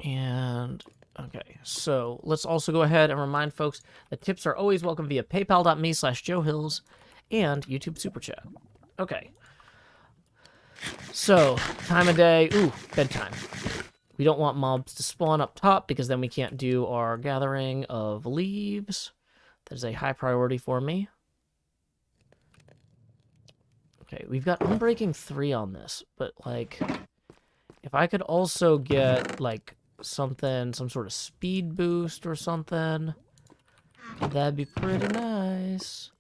And okay, so let's also go ahead and remind folks that tips are always welcome via paypal.me/JoeHills and YouTube Super Chat. Okay. So, time of day. Ooh, bedtime. We don't want mobs to spawn up top because then we can't do our gathering of leaves. That is a high priority for me. Okay, we've got Unbreaking 3 on this, but like, if I could also get like some sort of speed boost or something, that'd be pretty nice.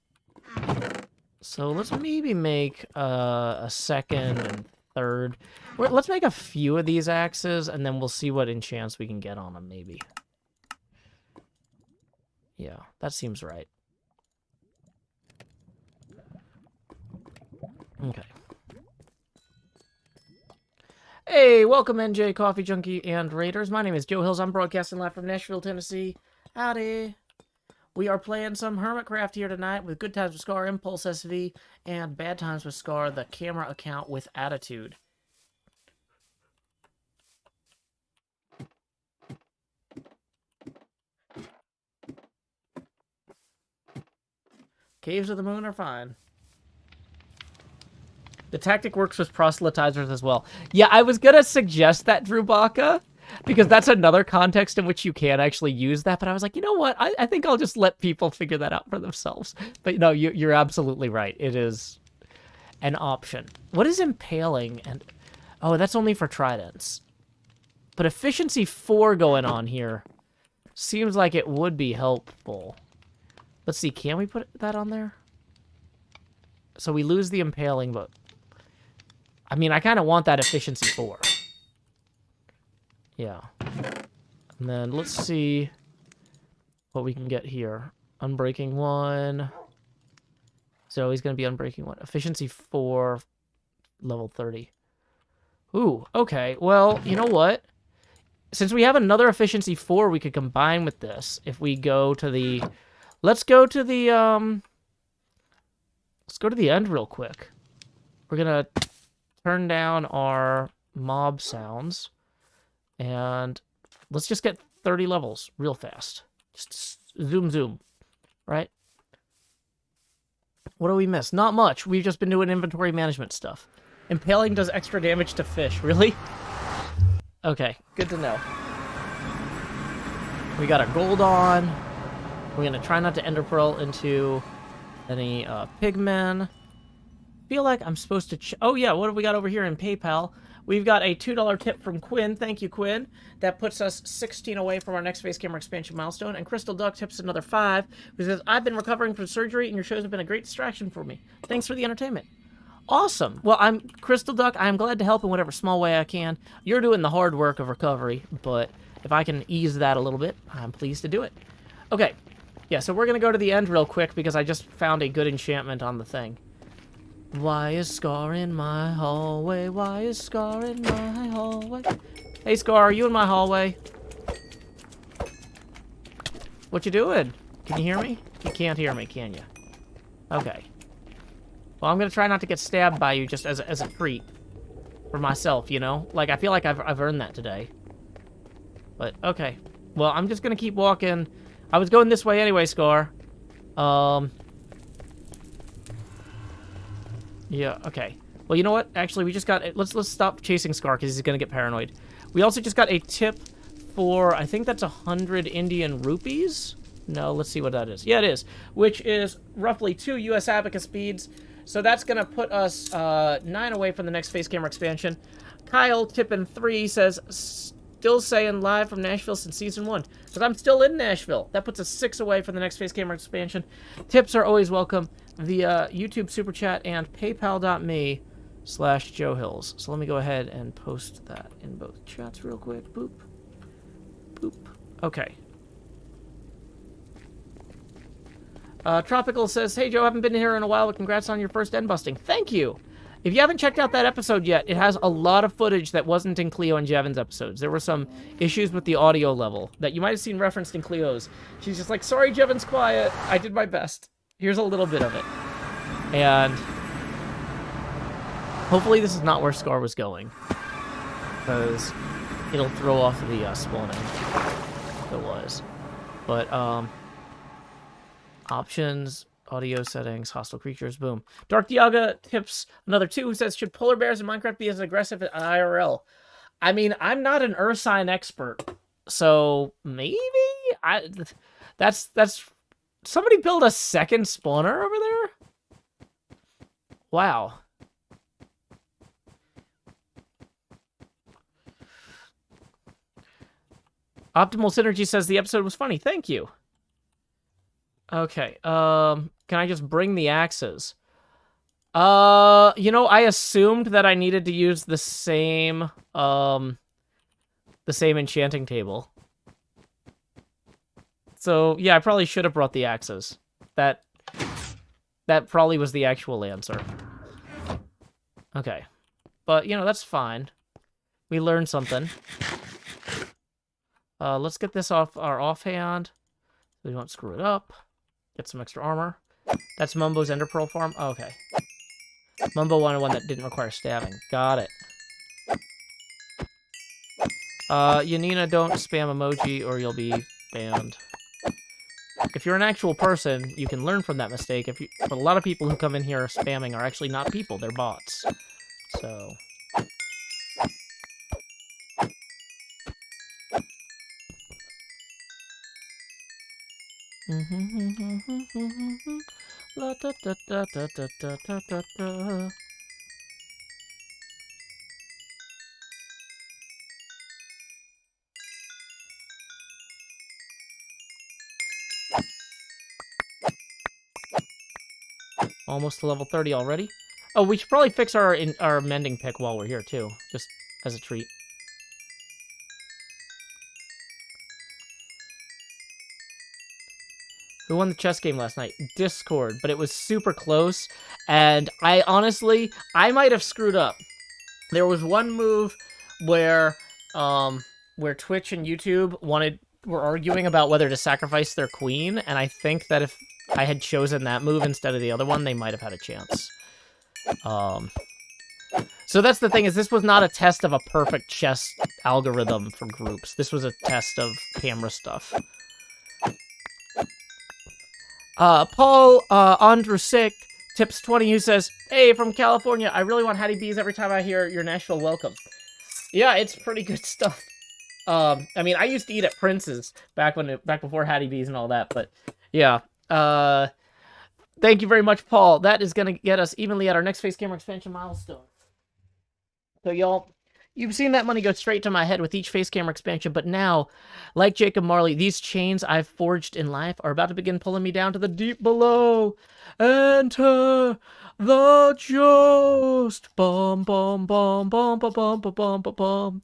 So let's maybe make a second and third. Let's make a few of these axes, and then we'll see what enchants we can get on them, maybe. Yeah, that seems right. Okay. Hey, welcome NJ, Coffee Junkie, and Raiders. My name is Joe Hills. I'm broadcasting live from Nashville, Tennessee. Howdy. We are playing some HermitCraft here tonight with Good Times with Scar, Impulse SV, and Bad Times with Scar, the camera account with attitude. Caves of the Moon are fine. The tactic works with proselytizers as well. Yeah, I was gonna suggest that, Drew Baca, because that's another context in which you can actually use that. But I was like, you know what? I think I'll just let people figure that out for themselves. But no, you're absolutely right. It is an option. What is impaling? And oh, that's only for tridents. But efficiency 4 going on here seems like it would be helpful. Let's see, can we put that on there? So we lose the impaling, but I mean, I kind of want that efficiency 4. Yeah. And then let's see what we can get here. Unbreaking 1. So he's going to be unbreaking 1. Efficiency 4, level 30. Ooh, okay. Well, you know what? Since we have another efficiency 4 we could combine with this, if we go to the... Let's go to the end real quick. We're going to turn down our mob sounds. And let's just get 30 levels real fast. Just zoom, right? What do we miss? Not much. We've just been doing inventory management stuff. Impaling does extra damage to fish. Really? Okay, good to know. We got our gold on. We're going to try not to ender pearl into any pigmen. Feel like I'm supposed to... oh, yeah, what have we got over here in PayPal? We've got a $2 tip from Quinn. Thank you, Quinn. That puts us 16 away from our next face camera expansion milestone. And Crystal Duck tips another 5, who says, I've been recovering from surgery, and your shows have been a great distraction for me. Thanks for the entertainment. Awesome. Well, I'm Crystal Duck. I'm glad to help in whatever small way I can. You're doing the hard work of recovery, but if I can ease that a little bit, I'm pleased to do it. Okay. Yeah, so we're going to go to the end real quick because I just found a good enchantment on the thing. Why is Scar in my hallway? Why is Scar in my hallway? Hey, Scar, are you in my hallway? What you doing? Can you hear me? You can't hear me, can you? Okay. Well, I'm going to try not to get stabbed by you just as a treat. For myself, you know? Like, I feel like I've earned that today. But, okay. Well, I'm just going to keep walking. I was going this way anyway, Scar. Yeah, okay. Well, you know what? Actually, we just got... Let's stop chasing Scar, because he's going to get paranoid. We also just got a tip for... I think that's 100 Indian rupees? No, let's see what that is. Yeah, it is. Which is roughly 2 US Abacus beads. So that's going to put us 9 away from the next face camera expansion. Kyle, tipping 3, says... Still saying live from Nashville since season 1. Because I'm still in Nashville. That puts us 6 away from the next face camera expansion. Tips are always welcome via YouTube Super Chat and paypal.me/Joe Hills. So let me go ahead and post that in both chats real quick. Boop. Boop. Okay. Tropical says, hey, Joe, haven't been here in a while, but congrats on your first end busting. Thank you. If you haven't checked out that episode yet, it has a lot of footage that wasn't in Cleo and Jevin's episodes. There were some issues with the audio level that you might have seen referenced in Cleo's. She's just like, sorry, Jevin's quiet. I did my best. Here's a little bit of it. And hopefully this is not where Scar was going. Because it'll throw off the spawning. If it was. But, options... Audio settings, hostile creatures, boom. Dark Diaga tips another 2 who says, should polar bears in Minecraft be as aggressive as IRL? I mean, I'm not an earth sign expert, so maybe? That's somebody build a second spawner over there? Wow. Optimal Synergy says the episode was funny. Thank you. Okay, can I just bring the axes? You know, I assumed that I needed to use the same enchanting table. So, yeah, I probably should have brought the axes. That probably was the actual answer. Okay. But, you know, that's fine. We learned something. Let's get this off our offhand. So we won't screw it up. Get some extra armor. That's Mumbo's Ender Pearl farm? Oh, okay. Mumbo wanted one that didn't require stabbing. Got it. Yanina, don't spam emoji or you'll be banned. If you're an actual person, you can learn from that mistake. But a lot of people who come in here spamming are actually not people, they're bots. So... La da da da da da da da da da. Almost to level 30 already. Oh, we should probably fix our mending pick while we're here too, just as a treat. Who won the chess game last night? Discord, but it was super close, and I honestly might have screwed up. There was one move where Twitch and YouTube were arguing about whether to sacrifice their queen, and I think that if I had chosen that move instead of the other one, they might have had a chance. So that's the thing, is this was not a test of a perfect chess algorithm for groups. This was a test of camera stuff. Paul Andrusik tips 20, who says, "Hey, from California, I really want Hattie B's every time I hear your Nashville welcome." Yeah, it's pretty good stuff. I mean, I used to eat at Prince's back before Hattie B's and all that, but yeah. Thank you very much, Paul. That is going to get us evenly at our next face camera expansion milestone. So, y'all, you've seen that money go straight to my head with each face camera expansion, but now, like Jacob Marley, these chains I've forged in life are about to begin pulling me down to the deep below. Enter the Jost. Bum, bum, bum, bum, bum, bum, bum, bum, bum, bum.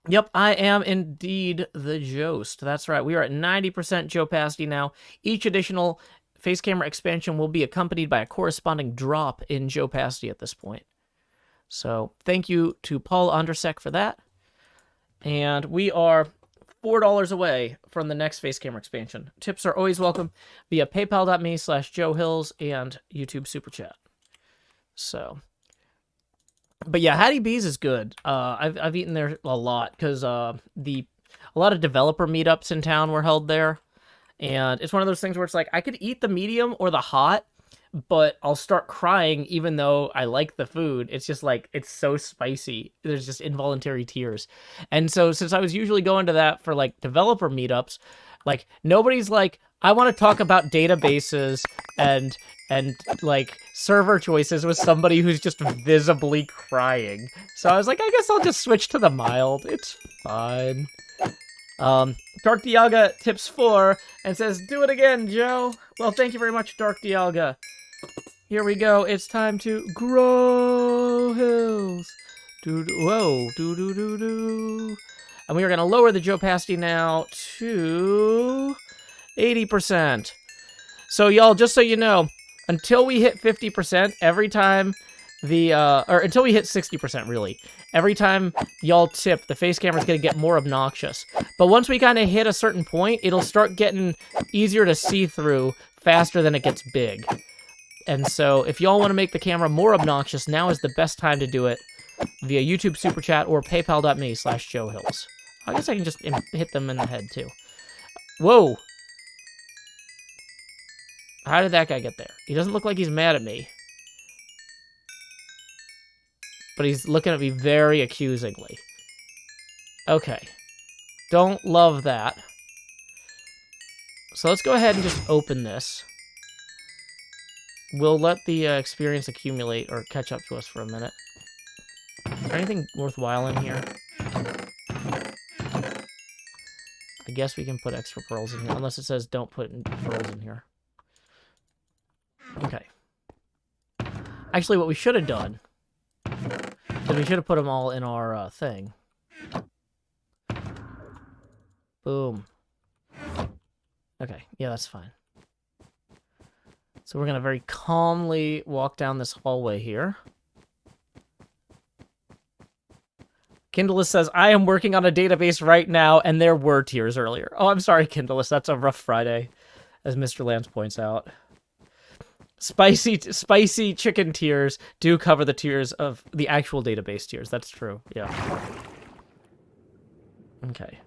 Yep, I am indeed the Jost. That's right. We are at 90% Jopacity now. Each additional face camera expansion will be accompanied by a corresponding drop in Jopacity at this point. So thank you to Paul Ondersek for that. And we are $4 away from the next face camera expansion. Tips are always welcome via paypal.me/JoeHills and YouTube Super Chat. So, but yeah, Hattie B's is good. I've eaten there a lot because a lot of developer meetups in town were held there. And it's one of those things where it's like, I could eat the medium or the hot, but I'll start crying even though I like the food. It's just like, it's so spicy. There's just involuntary tears. And so since I was usually going to that for like developer meetups, like nobody's like, I want to talk about databases and like server choices with somebody who's just visibly crying. So I was like, I guess I'll just switch to the mild. It's fine. Dark Dialga tips 4 and says, "Do it again, Joe." Well, thank you very much, Dark Dialga. Here we go. It's time to grow hills. Whoa. And we are going to lower the Jopacity now to 80%. So, y'all, just so you know, until we hit 50%, every time or until we hit 60%, really, every time y'all tip, the face camera's going to get more obnoxious. But once we kind of hit a certain point, it'll start getting easier to see through faster than it gets big. And so if y'all want to make the camera more obnoxious, now is the best time to do it via YouTube Super Chat or paypal.me/JoeHills. I guess I can just hit them in the head, too. Whoa. How did that guy get there? He doesn't look like he's mad at me. But he's looking at me very accusingly. Okay. Don't love that. So let's go ahead and just open this. We'll let the experience accumulate or catch up to us for a minute. Is there anything worthwhile in here? I guess we can put extra pearls in here, unless it says don't put pearls in here. Okay. Actually, what we should have done, because we should have put them all in our thing. Boom. Okay, yeah, that's fine. So we're going to very calmly walk down this hallway here. Kindleless says, "I am working on a database right now, and there were tears earlier." Oh, I'm sorry, Kindleless. That's a rough Friday, as Mr. Lance points out. Spicy chicken tears do cover the tears of the actual database tears. That's true, yeah. Okay.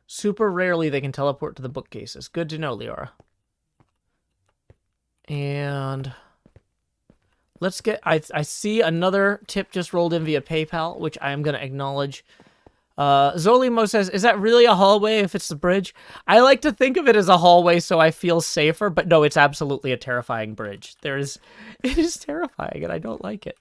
Super rarely they can teleport to the bookcases. Good to know, Leora. And let's get... I see another tip just rolled in via PayPal, which I am going to acknowledge. Zolimo says, is that really a hallway if it's the bridge? I like to think of it as a hallway so I feel safer, but no, it's absolutely a terrifying bridge. It is terrifying, and I don't like it.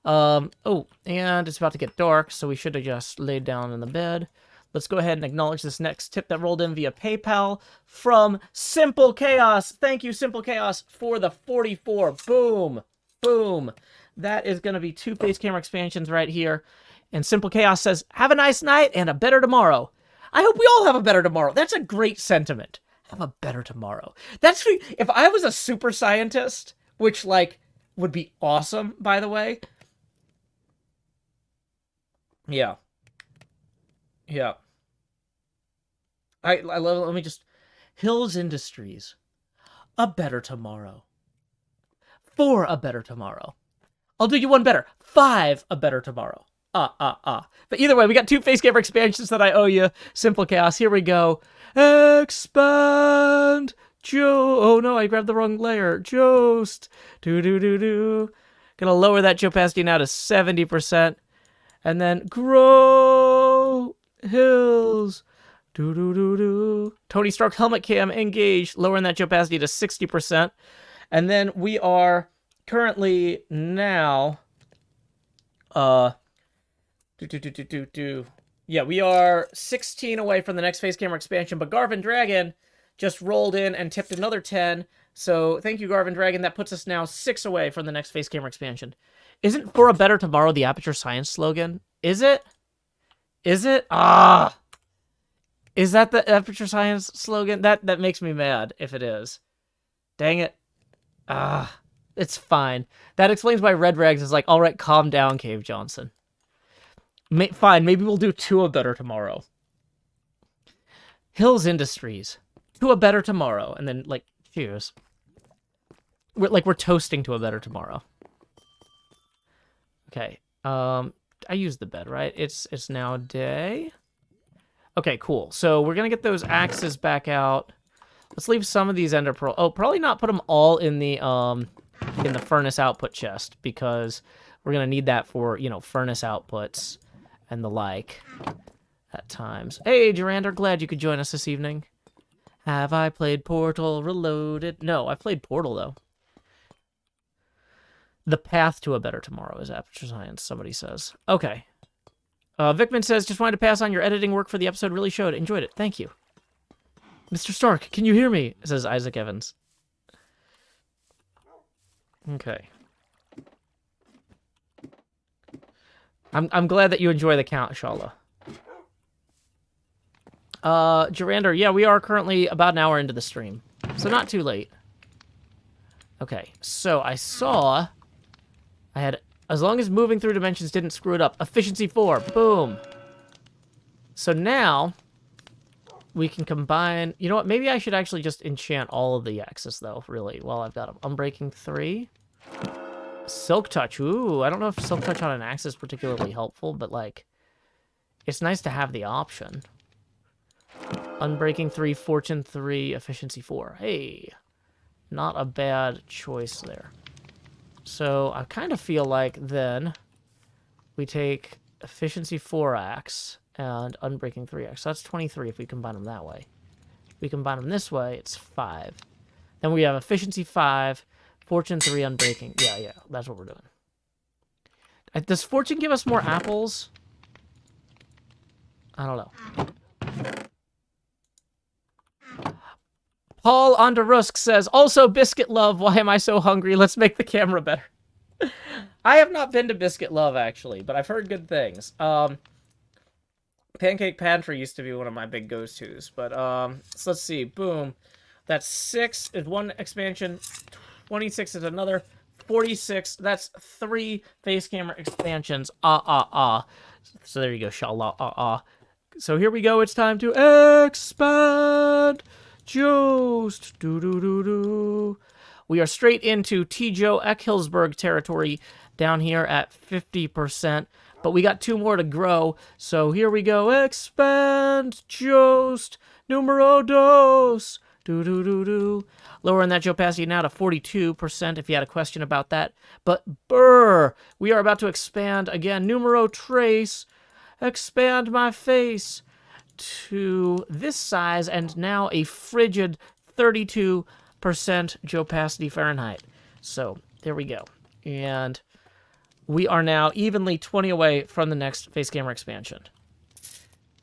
Oh, and it's about to get dark, so we should have just laid down in the bed. Let's go ahead and acknowledge this next tip that rolled in via PayPal from Simple Chaos. Thank you, Simple Chaos, for the 44. Boom. Boom. That is going to be 2 face camera expansions right here. And Simple Chaos says, have a nice night and a better tomorrow. I hope we all have a better tomorrow. That's a great sentiment. Have a better tomorrow. If I was a super scientist, which, like, would be awesome, by the way. Yeah. Yeah. I love it. Let me just... Hills Industries. A better tomorrow. 4 a better tomorrow. I'll do you one better. 5 a better tomorrow. But either way, we got 2 face camera expansions that I owe you. Simple Chaos. Here we go. Expand. Oh no, I grabbed the wrong layer. Jost. Do. Gonna lower that opacity now to 70%. And then grow. Hills. Do. Tony Stark helmet cam engaged, lowering that opacity to 60%. And then we are currently now, yeah, we are 16 away from the next face camera expansion, but Garvin Dragon just rolled in and tipped another 10. So thank you, Garvin Dragon. That puts us now 6 away from the next face camera expansion. Isn't For a Better Tomorrow the Aperture Science slogan? Is it? Is it? Is that the Aperture Science slogan? That makes me mad if it is. Dang it. It's fine. That explains why Red Rags is like, all right, calm down, Cave Johnson. Fine, maybe we'll do To a Better Tomorrow. Hills Industries. To a Better Tomorrow. And then, like, cheers. We're toasting to a better tomorrow. Okay. I used the bed, right? It's now day. Okay, cool. So we're going to get those axes back out. Let's leave some of these ender pearl. Oh, probably not put them all in the furnace output chest, because we're going to need that for, you know, furnace outputs and the like at times. Hey, Durander, glad you could join us this evening. Have I played Portal Reloaded? No, I played Portal, though. The path to a better tomorrow is Aperture Science, somebody says. Okay. Vickman says, just wanted to pass on your editing work for the episode. Really showed. Enjoyed it. Thank you. Mr. Stark, can you hear me? Says Isaac Evans. Okay. I'm glad that you enjoy the count, Shala. Jarander, yeah, we are currently about an hour into the stream. So not too late. Okay, so I saw... I had... As long as moving through dimensions didn't screw it up. Efficiency 4. Boom. So now... we can combine... You know what? Maybe I should actually just enchant all of the axes, though, really, while I've got them. Unbreaking 3. Silk Touch. Ooh, I don't know if Silk Touch on an axe is particularly helpful, but, like, it's nice to have the option. Unbreaking 3, Fortune 3, Efficiency 4. Hey, not a bad choice there. So I kind of feel like then we take Efficiency 4 axe and Unbreaking 3 axe. So that's 23 if we combine them that way. If we combine them this way, it's 5. Then we have Efficiency 5, Fortune 3, Unbreaking. Yeah, that's what we're doing. Does Fortune give us more apples? I don't know. Paul Onderusk says, also Biscuit Love, why am I so hungry? Let's make the camera better. I have not been to Biscuit Love, actually, but I've heard good things. Pancake Pantry used to be one of my big go-tos, but so let's see. Boom. That's 6 is one expansion, 26 is another, 46. That's 3 face camera expansions. So there you go, shallah. So here we go. It's time to expand. Jost. We are straight into T-Joe Eckhillsburg territory down here at 50%. But we got 2 more to grow. So here we go. Expand. Jost. Numero dos. Do. Lowering that opacity now to 42% if you had a question about that. But brr, we are about to expand again. Numero trace. Expand my face to this size and now a frigid 32% opacity Fahrenheit. So there we go. And we are now evenly 20 away from the next face camera expansion.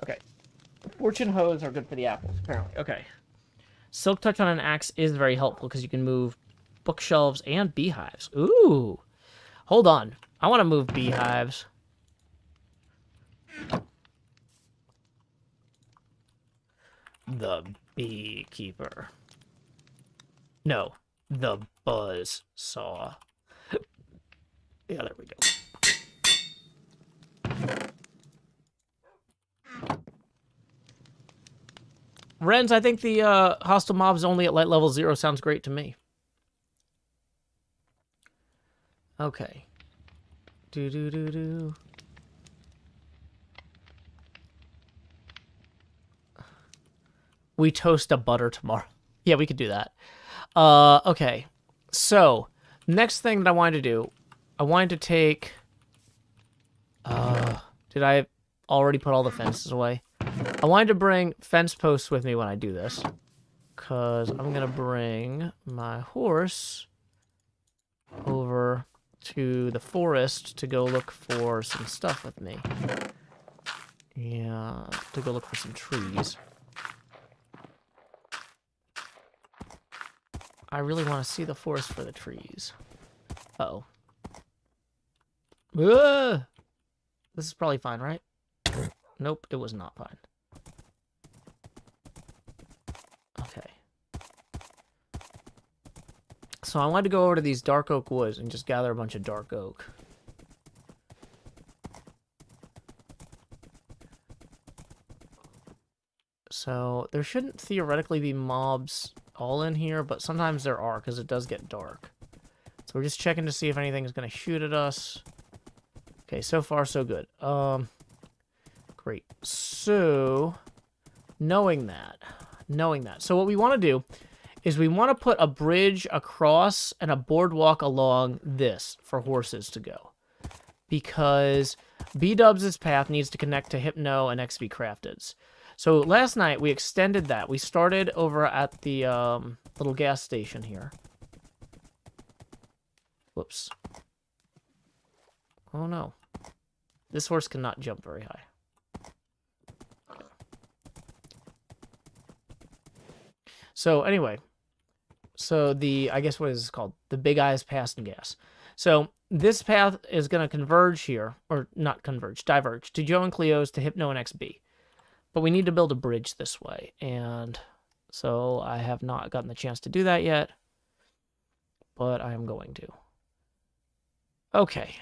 Okay. Fortune hose are good for the apples, apparently. Okay. Silk touch on an axe is very helpful because you can move bookshelves and beehives. Ooh. Hold on. I want to move beehives. The beekeeper. No. The buzz saw. Yeah, there we go. Renz, I think the hostile mobs only at light level 0 sounds great to me. Okay. Do. We toast a butter tomorrow. Yeah, we could do that. Okay. So, next thing that I wanted to do, I wanted to take... did I already put all the fences away? I wanted to bring fence posts with me when I do this. Because I'm going to bring my horse over to the forest to go look for some stuff with me. Yeah, to go look for some trees. I really want to see the forest for the trees. Uh-oh. This is probably fine, right? Nope, it was not fine. Okay. So I wanted to go over to these dark oak woods and just gather a bunch of dark oak. So there shouldn't theoretically be mobs all in here, but sometimes there are because it does get dark. So we're just checking to see if anything is going to shoot at us. Okay, so far so good. Great. So, knowing that. So what we want to do is we want to put a bridge across and a boardwalk along this for horses to go. Because B-Dubs' path needs to connect to Hypno and XP Crafted's. So last night we extended that. We started over at the little gas station here. Whoops. Oh no. This horse cannot jump very high. So anyway, so I guess what is this called? The Big Eyes Pass and Gas. So this path is going to converge here, or not converge, diverge, to Joe and Cleo's, to Hypno and XB. But we need to build a bridge this way, and so I have not gotten the chance to do that yet, but I am going to. Okay,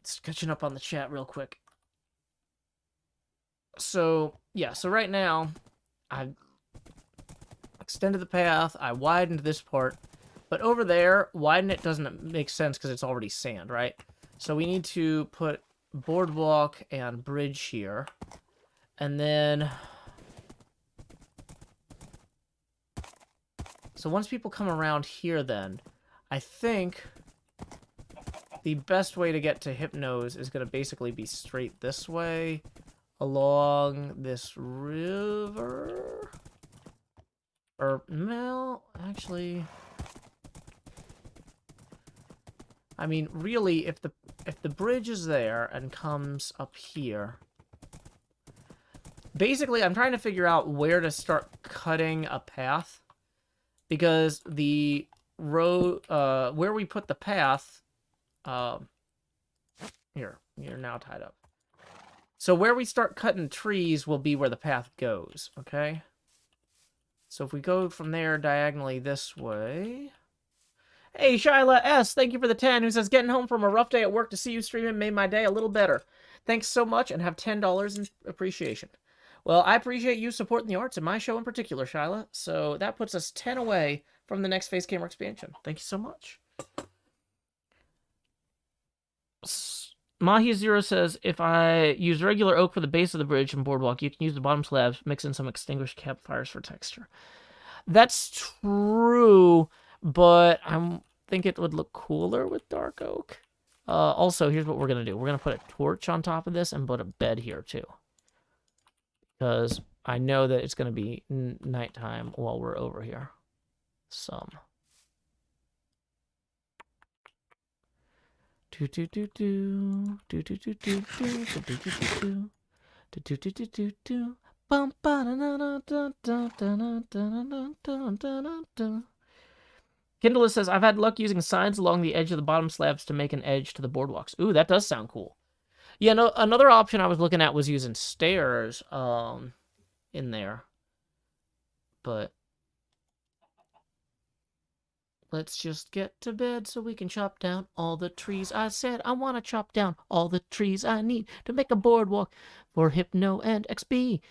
It's catching up on the chat real quick. So, yeah, so right now, I've extended the path, I widened this part, but over there, widen it doesn't make sense because it's already sand, right? So we need to put boardwalk and bridge here, and then... So once people come around here then, I think the best way to get to Hypno's is going to basically be straight this way, along this river. Or, no, actually... I mean, really, if the bridge is there and comes up here... Basically, I'm trying to figure out where to start cutting a path. Because the road, where we put the path, here, you're now tied up. So where we start cutting trees will be where the path goes, okay? So if we go from there diagonally this way... Hey, Shyla S., thank you for the 10, who says, getting home from a rough day at work to see you streaming made my day a little better. Thanks so much, and have $10 in appreciation. Well, I appreciate you supporting the arts and my show in particular, Shyla. So that puts us 10 away from the next face camera expansion. Thank you so much. Mahi0 says, if I use regular oak for the base of the bridge and boardwalk, you can use the bottom slabs, mix in some extinguished campfires for texture. That's true, but I think it would look cooler with dark oak. Also, here's what we're going to do. We're going to put a torch on top of this and put a bed here, too. Because I know that it's going to be nighttime while we're over here. Some. Do do do do do do do do do do do do do do do do do do. Bum ba da da da da da da da da. Kindle says, I've had luck using signs along the edge of the bottom slabs to make an edge to the boardwalks. Ooh, that does sound cool. Yeah, no, another option I was looking at was using stairs in there. But let's just get to bed so we can chop down all the trees. I said I want to chop down all the trees I need to make a boardwalk for Hypno and XP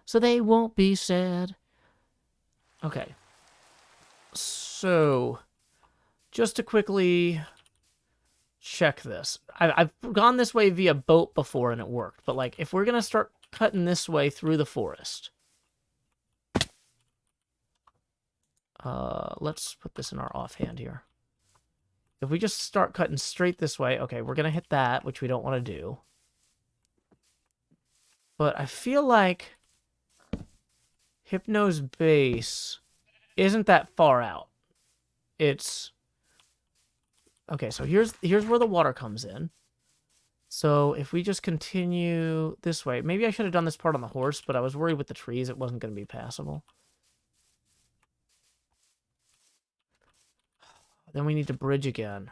so they won't be sad. Okay. So, just to quickly check this. I've gone this way via boat before and it worked. But, like, if we're going to start cutting this way through the forest. Let's put this in our offhand here. If we just start cutting straight this way, okay, we're going to hit that, which we don't want to do. But I feel like Hypno's base isn't that far out. It's... Okay, so here's where the water comes in. So if we just continue this way... Maybe I should have done this part on the horse, but I was worried with the trees it wasn't going to be passable. Then we need to bridge again.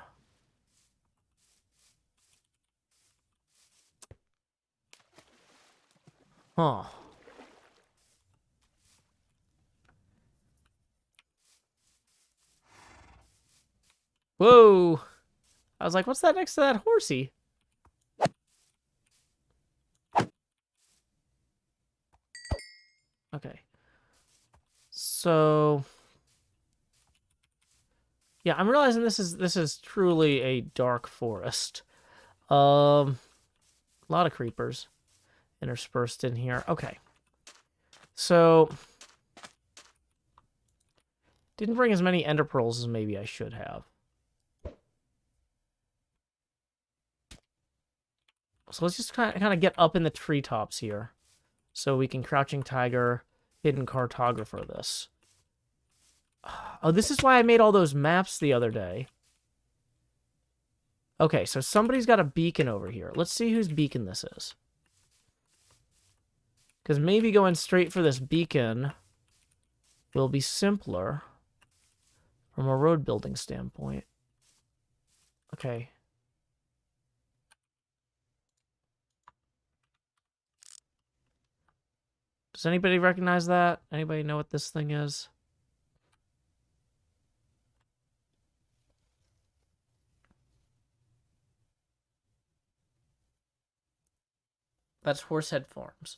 Huh. Whoa! I was like, what's that next to that horsey? Okay. So... Yeah, I'm realizing this is truly a dark forest. A lot of creepers interspersed in here. Okay. So... Didn't bring as many ender pearls as maybe I should have. So let's just kind of get up in the treetops here. So we can Crouching Tiger, Hidden Cartographer this. Oh, this is why I made all those maps the other day. Okay, so somebody's got a beacon over here. Let's see whose beacon this is. Because maybe going straight for this beacon will be simpler from a road building standpoint. Okay. Does anybody recognize that? Anybody know what this thing is? That's Horsehead Farms.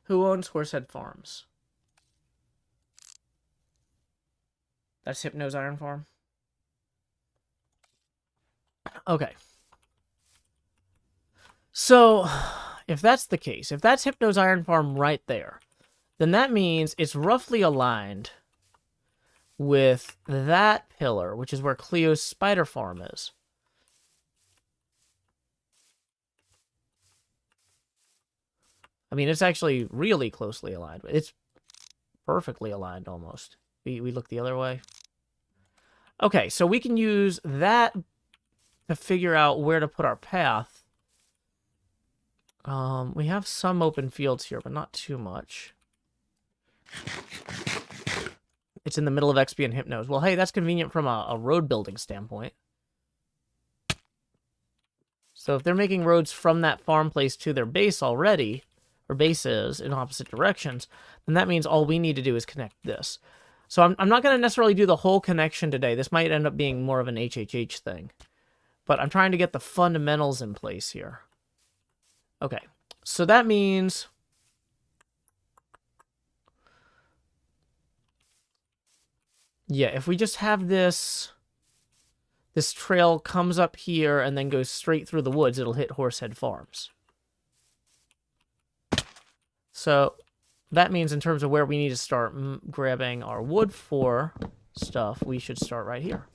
Who owns Horsehead Farms? That's Hypno's Iron Farm? Okay. So, if that's the case, if that's Hypno's Iron Farm right there, then that means it's roughly aligned with that pillar, which is where Cleo's Spider Farm is. I mean, it's actually really closely aligned. It's perfectly aligned, almost. We look the other way. Okay, so we can use that to figure out where to put our path. We have some open fields here, but not too much. It's in the middle of XP and Hypnos. Well, hey, that's convenient from a road building standpoint. So if they're making roads from that farm place to their base already, or bases in opposite directions, then that means all we need to do is connect this. So I'm not going to necessarily do the whole connection today. This might end up being more of an HHH thing. But I'm trying to get the fundamentals in place here. Okay, so that means... Yeah, if we just have this this trail comes up here and then goes straight through the woods, it'll hit Horsehead Farms. So that means in terms of where we need to start grabbing our wood for stuff, we should start right here.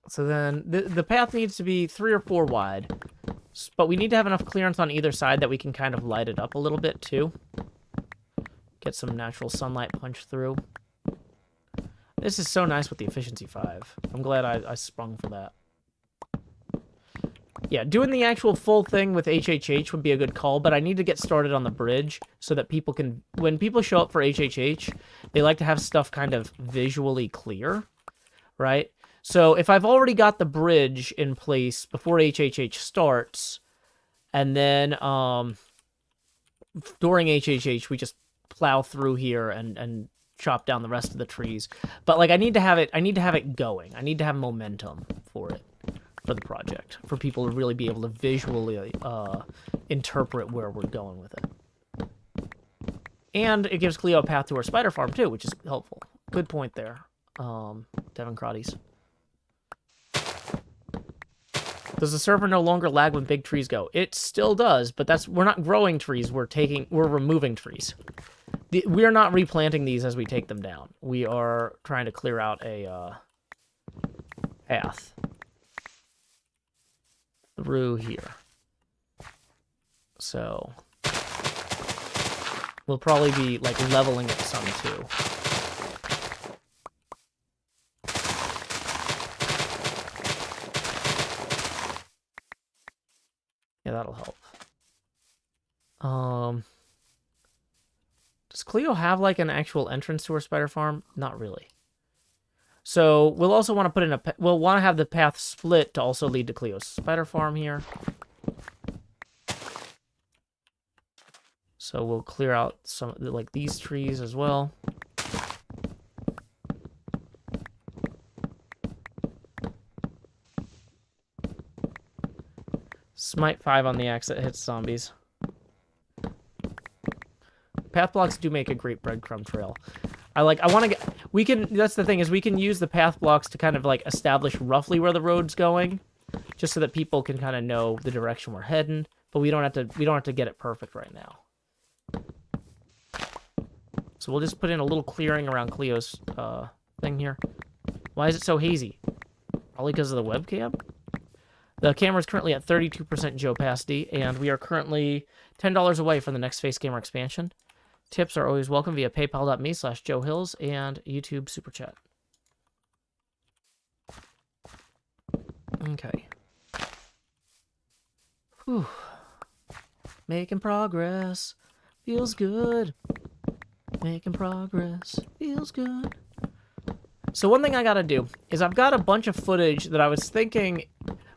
So then the path needs to be 3 or 4 wide, but we need to have enough clearance on either side that we can kind of light it up a little bit too. Get some natural sunlight punch through. This is so nice with the efficiency 5. I'm glad I sprung for that. Yeah, doing the actual full thing with HHH would be a good call, but I need to get started on the bridge so that people can, when people show up for HHH, they like to have stuff kind of visually clear, right? So if I've already got the bridge in place before HHH starts, and then during HHH we just plow through here and chop down the rest of the trees. But like I need to have it going. I need to have momentum for it, for the project, for people to really be able to visually interpret where we're going with it. And it gives Cleo a path to her spider farm too, which is helpful. Good point there, Devin Crotties. Does the server no longer lag when big trees go? It still does, but we're not growing trees, we're removing trees. We are not replanting these as we take them down. We are trying to clear out a path through here. So we'll probably be like leveling it some too. Yeah, that'll help. Does Cleo have like an actual entrance to her spider farm? Not really. So we'll also want to put in we'll want to have the path split to also lead to Cleo's spider farm here. So we'll clear out some like these trees as well. Smite 5 on the axe that hits zombies. Path blocks do make a great breadcrumb trail. That's the thing, is we can use the path blocks to kind of like establish roughly where the road's going, just so that people can kind of know the direction we're heading, but we don't have to get it perfect right now. So we'll just put in a little clearing around Cleo's thing here. Why is it so hazy? Probably because of the webcam? The camera is currently at 32% geopacity, and we are currently $10 away from the next face camera expansion. Tips are always welcome via paypal.me/JoeHills and YouTube Super Chat. Okay. Whew. Making progress. Feels good. Making progress. Feels good. So one thing I gotta do is I've got a bunch of footage that I was thinking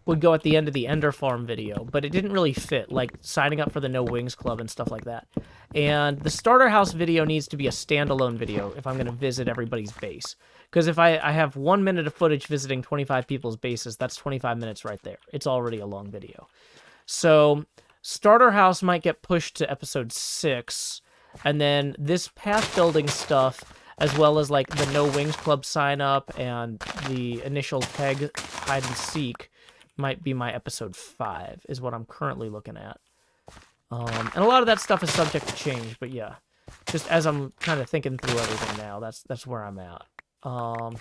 would go at the end of the Ender Farm video, but it didn't really fit, like signing up for the No Wings Club and stuff like that. And the starter house video needs to be a standalone video if I'm going to visit everybody's base. Because if I have 1 minute of footage visiting 25 people's bases, that's 25 minutes right there. It's already a long video. So starter house might get pushed to episode 6, and then this path building stuff, as well as like the No Wings Club sign up and the initial tag hide and seek, might be my episode 5, is what I'm currently looking at. And a lot of that stuff is subject to change, but yeah. Just as I'm kind of thinking through everything now, that's where I'm at. Okay,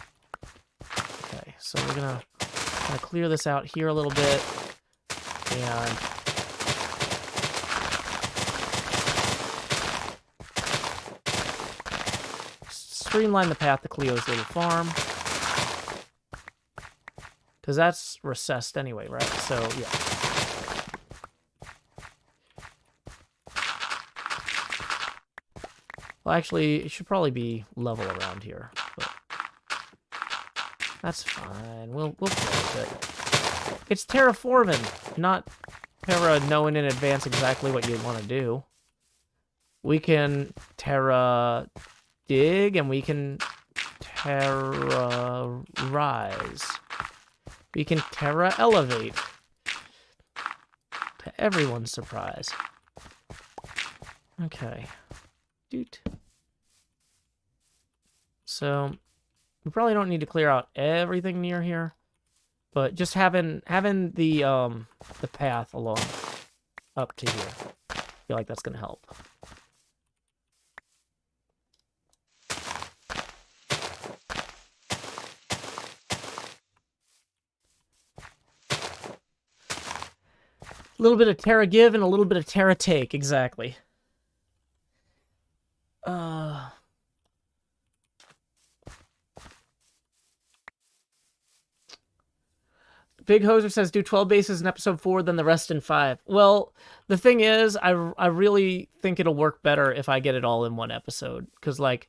so we're gonna kind of clear this out here a little bit. And streamline the path to Cleo's little farm. Because that's recessed anyway, right? So, yeah. Well, actually, it should probably be level around here. But that's fine. We'll play with it. It's terraforming, not Terra knowing in advance exactly what you want to do. We can Terra dig, and we can Terra rise. We can Terra elevate. To everyone's surprise. Okay. Doot. So, we probably don't need to clear out everything near here, but just having the path along up to here, I feel like that's gonna help. A little bit of Terra give and a little bit of Terra take, exactly. Big Hoser says, do 12 bases in episode 4, then the rest in 5. Well, the thing is, I really think it'll work better if I get it all in one episode. Because, like...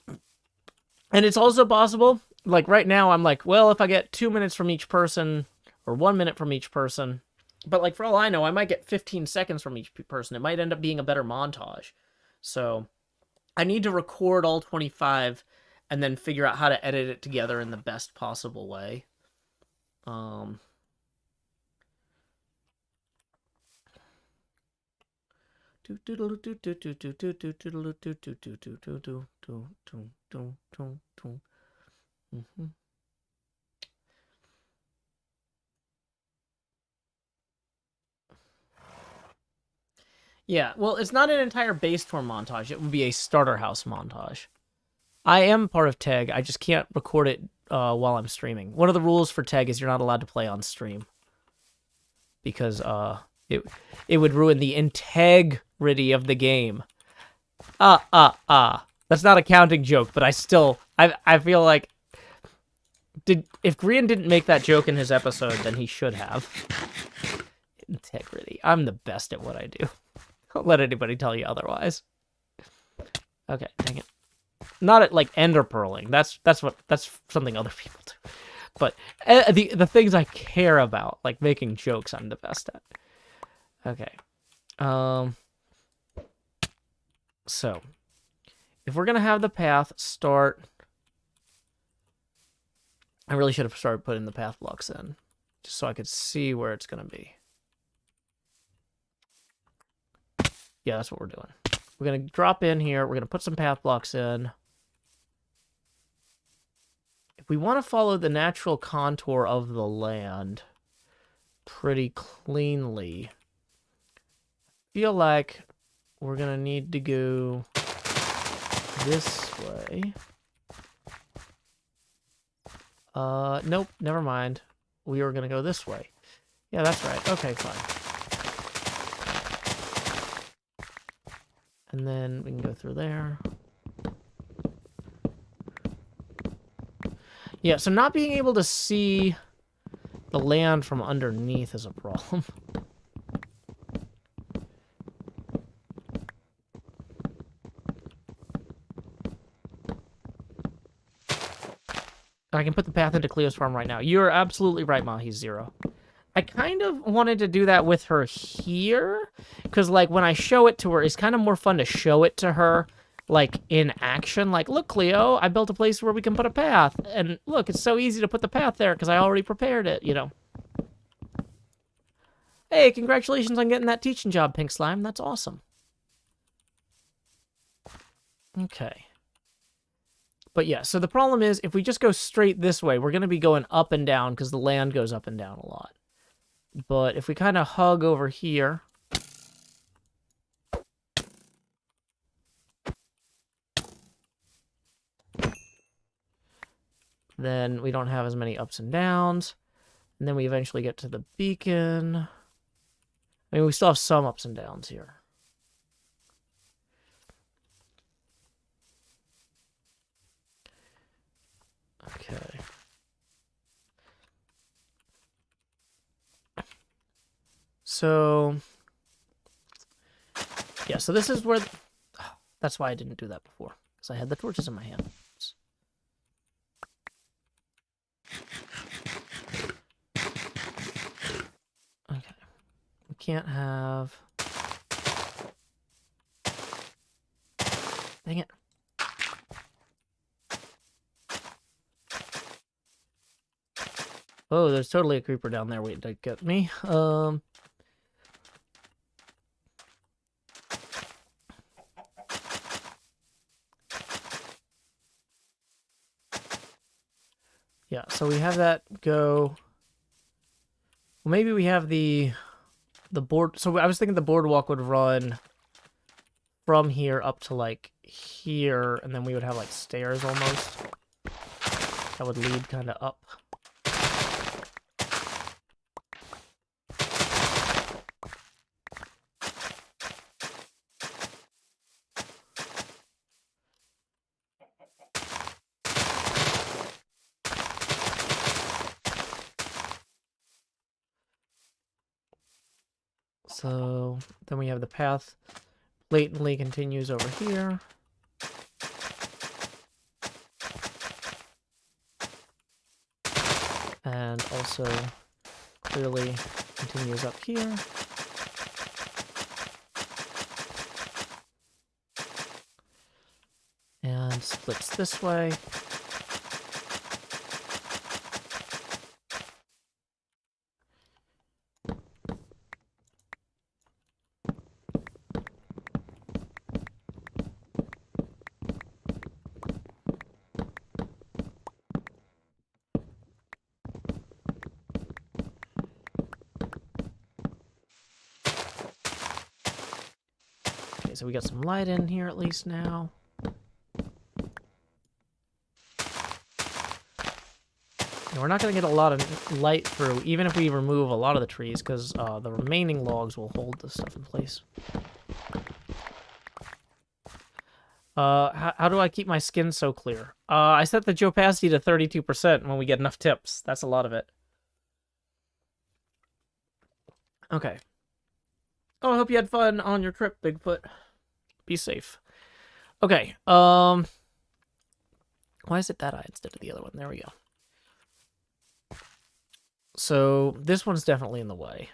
And it's also possible, like, right now, I'm like, well, if I get 2 minutes from each person, or 1 minute from each person... But, like, for all I know, I might get 15 seconds from each person. It might end up being a better montage. So, I need to record all 25 and then figure out how to edit it together in the best possible way. Yeah, well, it's not an entire base tour montage. It would be a starter house montage. I am part of TEG. I just can't record it while I'm streaming. One of the rules for TEG is you're not allowed to play on stream. Because it would ruin the integrity of the game. That's not a counting joke, but I feel like... If Grian didn't make that joke in his episode, then he should have. Integrity. I'm the best at what I do. Don't let anybody tell you otherwise. Okay, dang it. Not at, like, ender pearling. That's something other people do. But the things I care about, like making jokes, I'm the best at. Okay. So, if we're gonna have the path start, I really should have started putting the path blocks in, just so I could see where it's gonna be. Yeah, that's what we're doing. We're gonna drop in here. We're gonna put some path blocks in. If we want to follow the natural contour of the land pretty cleanly, I feel like we're going to need to go this way. Nope, never mind. We were going to go this way. Yeah, that's right. Okay, fine. And then we can go through there. Yeah, so not being able to see the land from underneath is a problem. I can put the path into Cleo's farm right now. You're absolutely right, Mahi Zero. I kind of wanted to do that with her here, because, like, when I show it to her, it's kind of more fun to show it to her, like, in action. Like, look, Cleo, I built a place where we can put a path. And look, it's so easy to put the path there because I already prepared it, you know. Hey, congratulations on getting that teaching job, Pink Slime. That's awesome. Okay. But yeah, so the problem is, if we just go straight this way, we're going to be going up and down because the land goes up and down a lot. But if we kind of hug over here... then we don't have as many ups and downs. And then we eventually get to the beacon. I mean, we still have some ups and downs here. Okay. So, yeah, so this is where... that's why I didn't do that before, because I had the torches in my hand. Okay. We can't have... Dang it. Oh, there's totally a creeper down there waiting to get me. Yeah, so we have that go. Well, maybe we have the board. So I was thinking the boardwalk would run from here up to like here, and then we would have like stairs almost. That would lead kind of up. So then we have the path blatantly continues over here. And also clearly continues up here. And splits this way. So we got some light in here at least now. And we're not going to get a lot of light through, even if we remove a lot of the trees, because the remaining logs will hold the stuff in place. How do I keep my skin so clear? I set the opacity to 32% when we get enough tips. That's a lot of it. Okay. Oh, I hope you had fun on your trip, Bigfoot. Be safe. Okay, why is it that eye instead of the other one? There we go. So, this one's definitely in the way.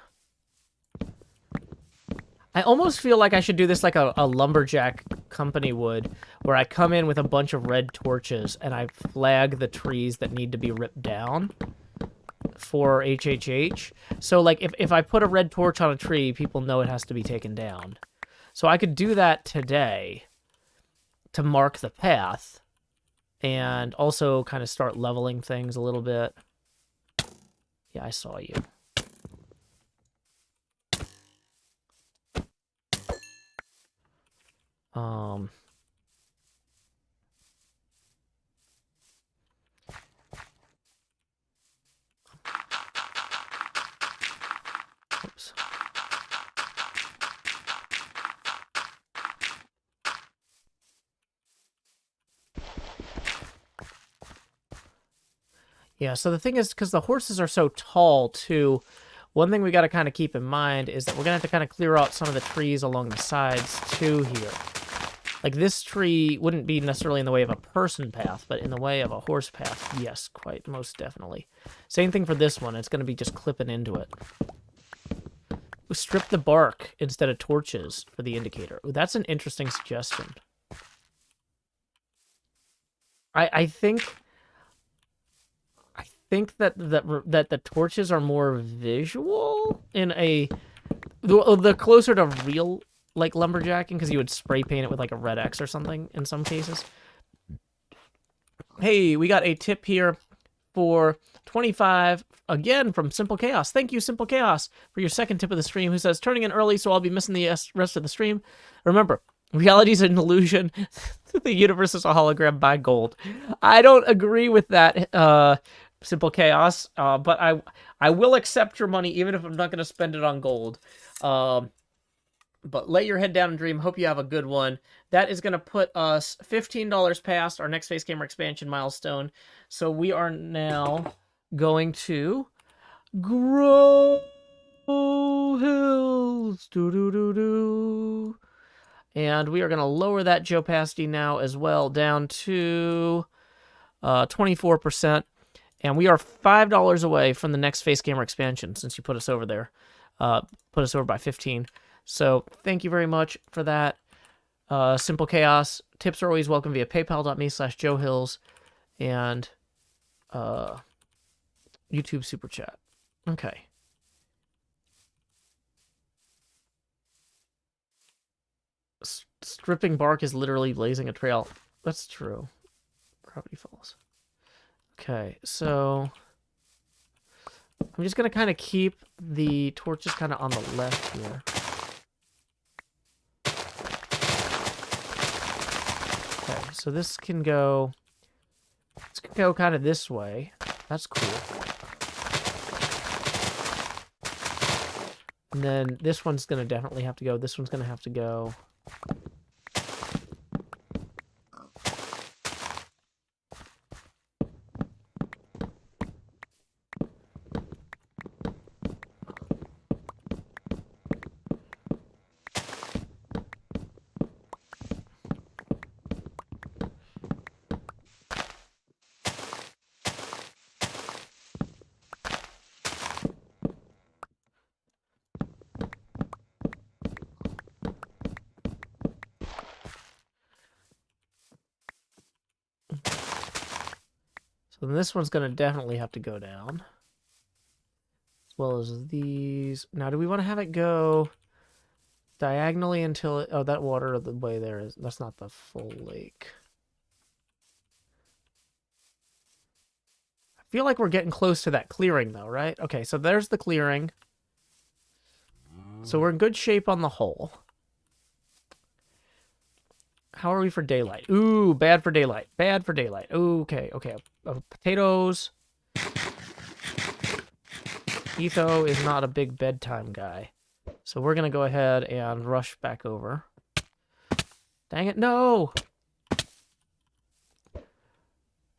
I almost feel like I should do this like a lumberjack company would, where I come in with a bunch of red torches and I flag the trees that need to be ripped down for HHH. So, like, if I put a red torch on a tree, people know it has to be taken down. So I could do that today to mark the path and also kind of start leveling things a little bit. Yeah, I saw you. Oops. Yeah, so the thing is, because the horses are so tall, too, one thing we got to kind of keep in mind is that we're going to have to kind of clear out some of the trees along the sides, too, here. Like, this tree wouldn't be necessarily in the way of a person path, but in the way of a horse path, yes, quite, most definitely. Same thing for this one. It's going to be just clipping into it. Ooh, strip the bark instead of torches for the indicator. Ooh, that's an interesting suggestion. I think that the torches are more visual in the closer to real like lumberjacking, because you would spray paint it with like a red X or something in some cases. Hey, we got a tip here for 25 again from Simple Chaos. Thank you, Simple Chaos, for your second tip of the stream, who says, turning in early, so I'll be missing the rest of the stream. Remember, reality is an illusion. The universe is a hologram. Buy gold. I don't agree with that, Simple Chaos, but I will accept your money even if I'm not going to spend it on gold. But lay your head down and dream. Hope you have a good one. That is going to put us $15 past our next Face Gamer expansion milestone. So we are now going to grow hills. Do-do-do-do. And we are going to lower that geopacity now as well down to 24%. And we are $5 away from the next Face Gamer expansion since you put us over there. Put us over by 15. So thank you very much for that, Simple Chaos. tips are always welcome via paypal.me/joehills and YouTube Super Chat. Okay. Stripping bark is literally blazing a trail. That's true. Gravity Falls. Okay, so I'm just gonna kind of keep the torches kind of on the left here. Okay, so this can go. This can go kind of this way. That's cool. And then this one's gonna definitely have to go. This one's gonna have to go. So then this one's going to definitely have to go down. As well as these. Now, do we want to have it go diagonally until it... Oh, that water the way there is... That's not the full lake. I feel like we're getting close to that clearing, though, right? Okay, so there's the clearing. So we're in good shape on the whole. How are we for daylight? Ooh, bad for daylight. Bad for daylight. Ooh, okay, okay. Potatoes. Etho is not a big bedtime guy. So we're going to go ahead and rush back over. Dang it, no!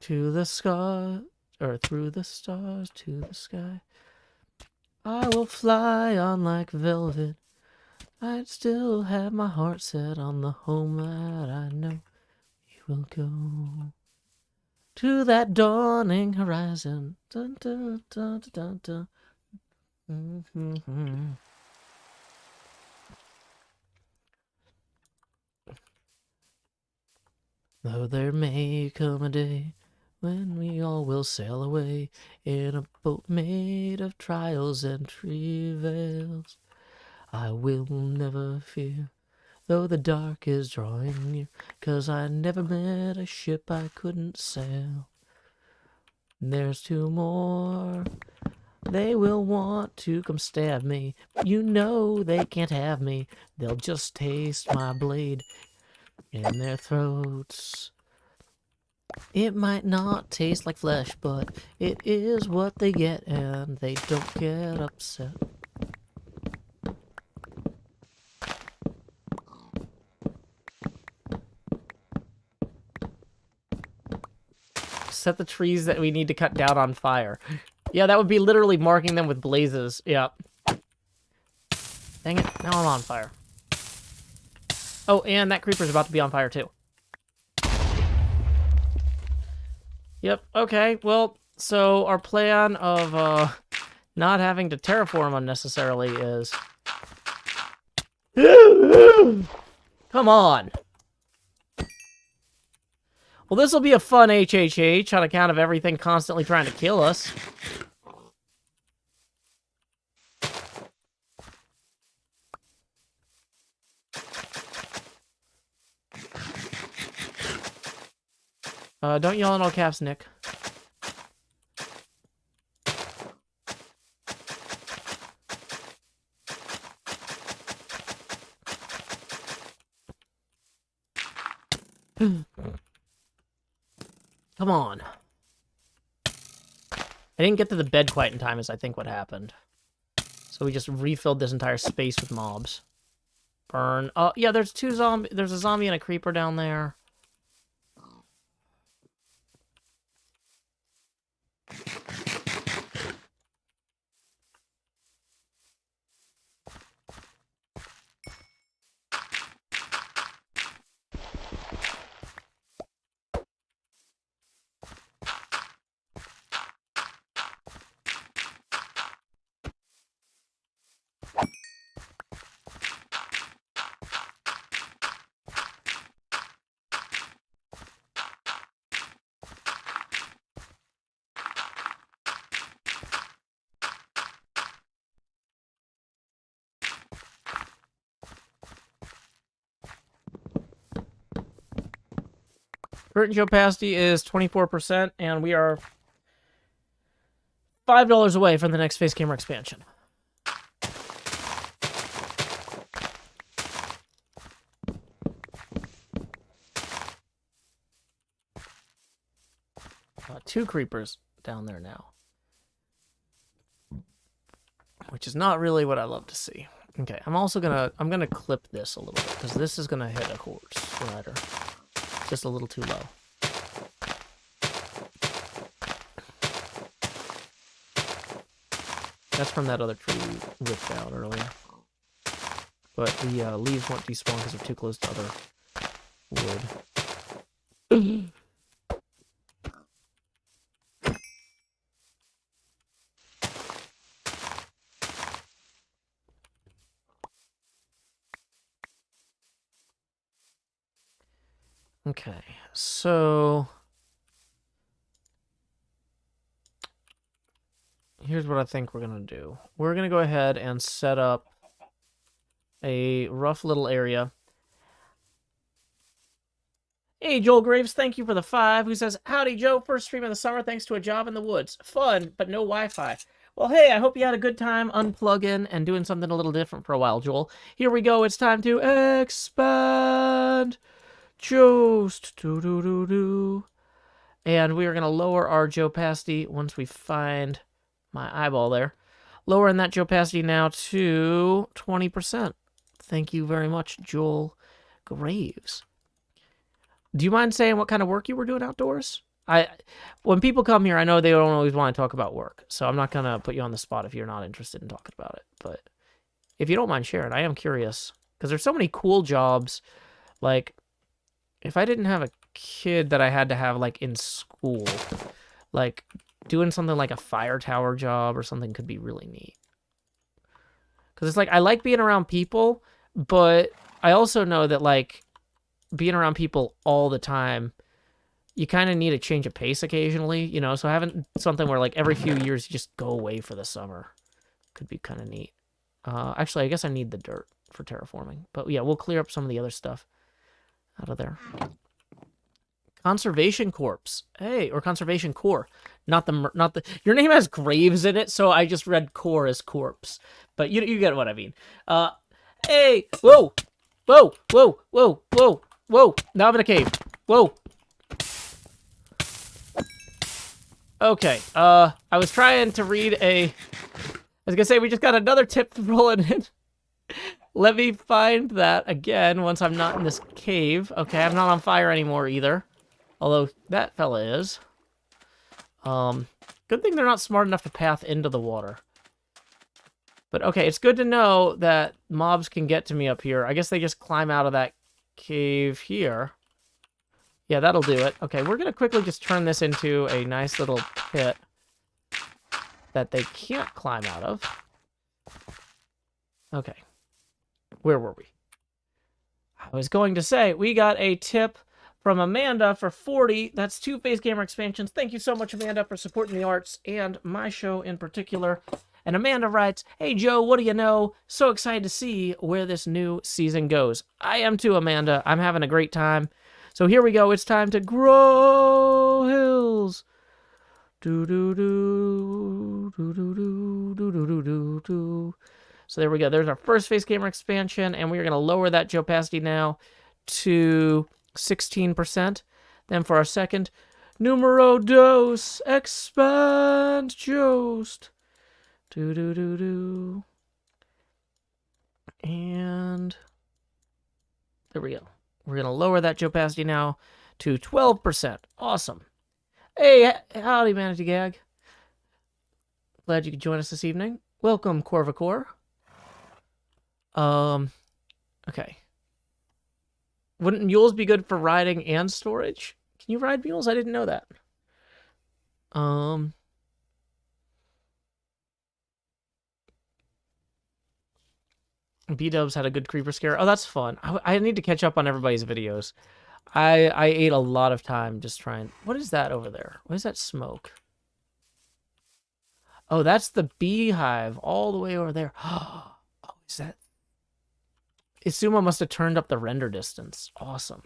To the sky, or through the stars, to the sky. I will fly on like velvet. I'd still have my heart set on the home that I know you will go. To that dawning horizon. Dun, dun, dun, dun, dun, dun. Though there may come a day when we all will sail away in a boat made of trials and travails, I will never fear, though the dark is drawing near, 'cause I never met a ship I couldn't sail. There's two more. They will want to come stab me, but you know they can't have me. They'll just taste my blade in their throats. It might not taste like flesh, but it is what they get, and they don't get upset. Set the trees that we need to cut down on fire. Yeah, that would be literally marking them with blazes. Yeah. Dang it, now I'm on fire. Oh, and that creeper's about to be on fire too. Yep, okay, well, so our plan of not having to terraform unnecessarily is... Come on! Well, this will be a fun HHH on account of everything constantly trying to kill us. Don't yell in all caps, Nick. Come on. I didn't get to the bed quite in time is I think what happened. So we just refilled this entire space with mobs. Burn. Oh, yeah, there's there's a zombie and a creeper down there. Current opacity is 24%, and we are $5 away from the next face camera expansion. Two creepers down there now, which is not really what I love to see. Okay, I'm gonna clip this a little bit because this is gonna hit a horse rider. Just a little too low. That's from that other tree we ripped out earlier. But the leaves won't despawn because they're too close to other wood. Okay, so here's what I think we're gonna do. We're gonna go ahead and set up a rough little area. Hey, Joel Graves, thank you for the 5, who says, howdy, Joe, first stream of the summer thanks to a job in the woods. Fun, but no Wi-Fi. Well, hey, I hope you had a good time unplugging and doing something a little different for a while, Joel. Here we go, it's time to expand. Just do-do-do-do. And we are going to lower our opacity once we find my eyeball there. Lowering that opacity now to 20%. Thank you very much, Joel Graves. Do you mind saying what kind of work you were doing outdoors? When people come here, I know they don't always want to talk about work, so I'm not going to put you on the spot if you're not interested in talking about it. But if you don't mind sharing, I am curious. Because there's so many cool jobs. Like, if I didn't have a kid that I had to have, like, in school, like, doing something like a fire tower job or something could be really neat. Because it's like, I like being around people, but I also know that, like, being around people all the time, you kind of need a change of pace occasionally, you know? So having something where, like, every few years you just go away for the summer could be kind of neat. Actually, I guess I need the dirt for terraforming. But, yeah, we'll clear up some of the other stuff out of there. Conservation Corpse. Hey, or Conservation Core. Not the your name has graves in it, so I just read core as corpse. But you get what I mean. Hey, whoa. Whoa, whoa, whoa, whoa, whoa. Now I'm in a cave. Whoa. Okay, I was trying to read I was gonna say we just got another tip rolling in. Let me find that again once I'm not in this cave. Okay, I'm not on fire anymore either. Although that fella is. Good thing they're not smart enough to path into the water. But okay, it's good to know that mobs can get to me up here. I guess they just climb out of that cave here. Yeah, that'll do it. Okay, we're gonna quickly just turn this into a nice little pit that they can't climb out of. Okay. Where were we? I was going to say, we got a tip from Amanda for 40. That's 2 face camera expansions. Thank you so much, Amanda, for supporting the arts and my show in particular. And Amanda writes, hey, Joe, what do you know? So excited to see where this new season goes. I am too, Amanda. I'm having a great time. So here we go. It's time to grow hills. Do-do-do, do-do-do, do-do-do-do-do. So there we go. There's our first face camera expansion, and we're going to lower that opacity now to 16%. Then for our second, numero dos, expand just. Do-do-do-do. And there we go. We're going to lower that opacity now to 12%. Awesome. Hey, howdy, Manatee Gag. Glad you could join us this evening. Welcome, Corvacor. Okay. Wouldn't mules be good for riding and storage? Can you ride mules? I didn't know that. B-dubs had a good creeper scare. Oh, that's fun. I need to catch up on everybody's videos. I ate a lot of time just trying... What is that over there? What is that smoke? Oh, that's the beehive all the way over there. Oh, is that... Isuma must have turned up the render distance. Awesome.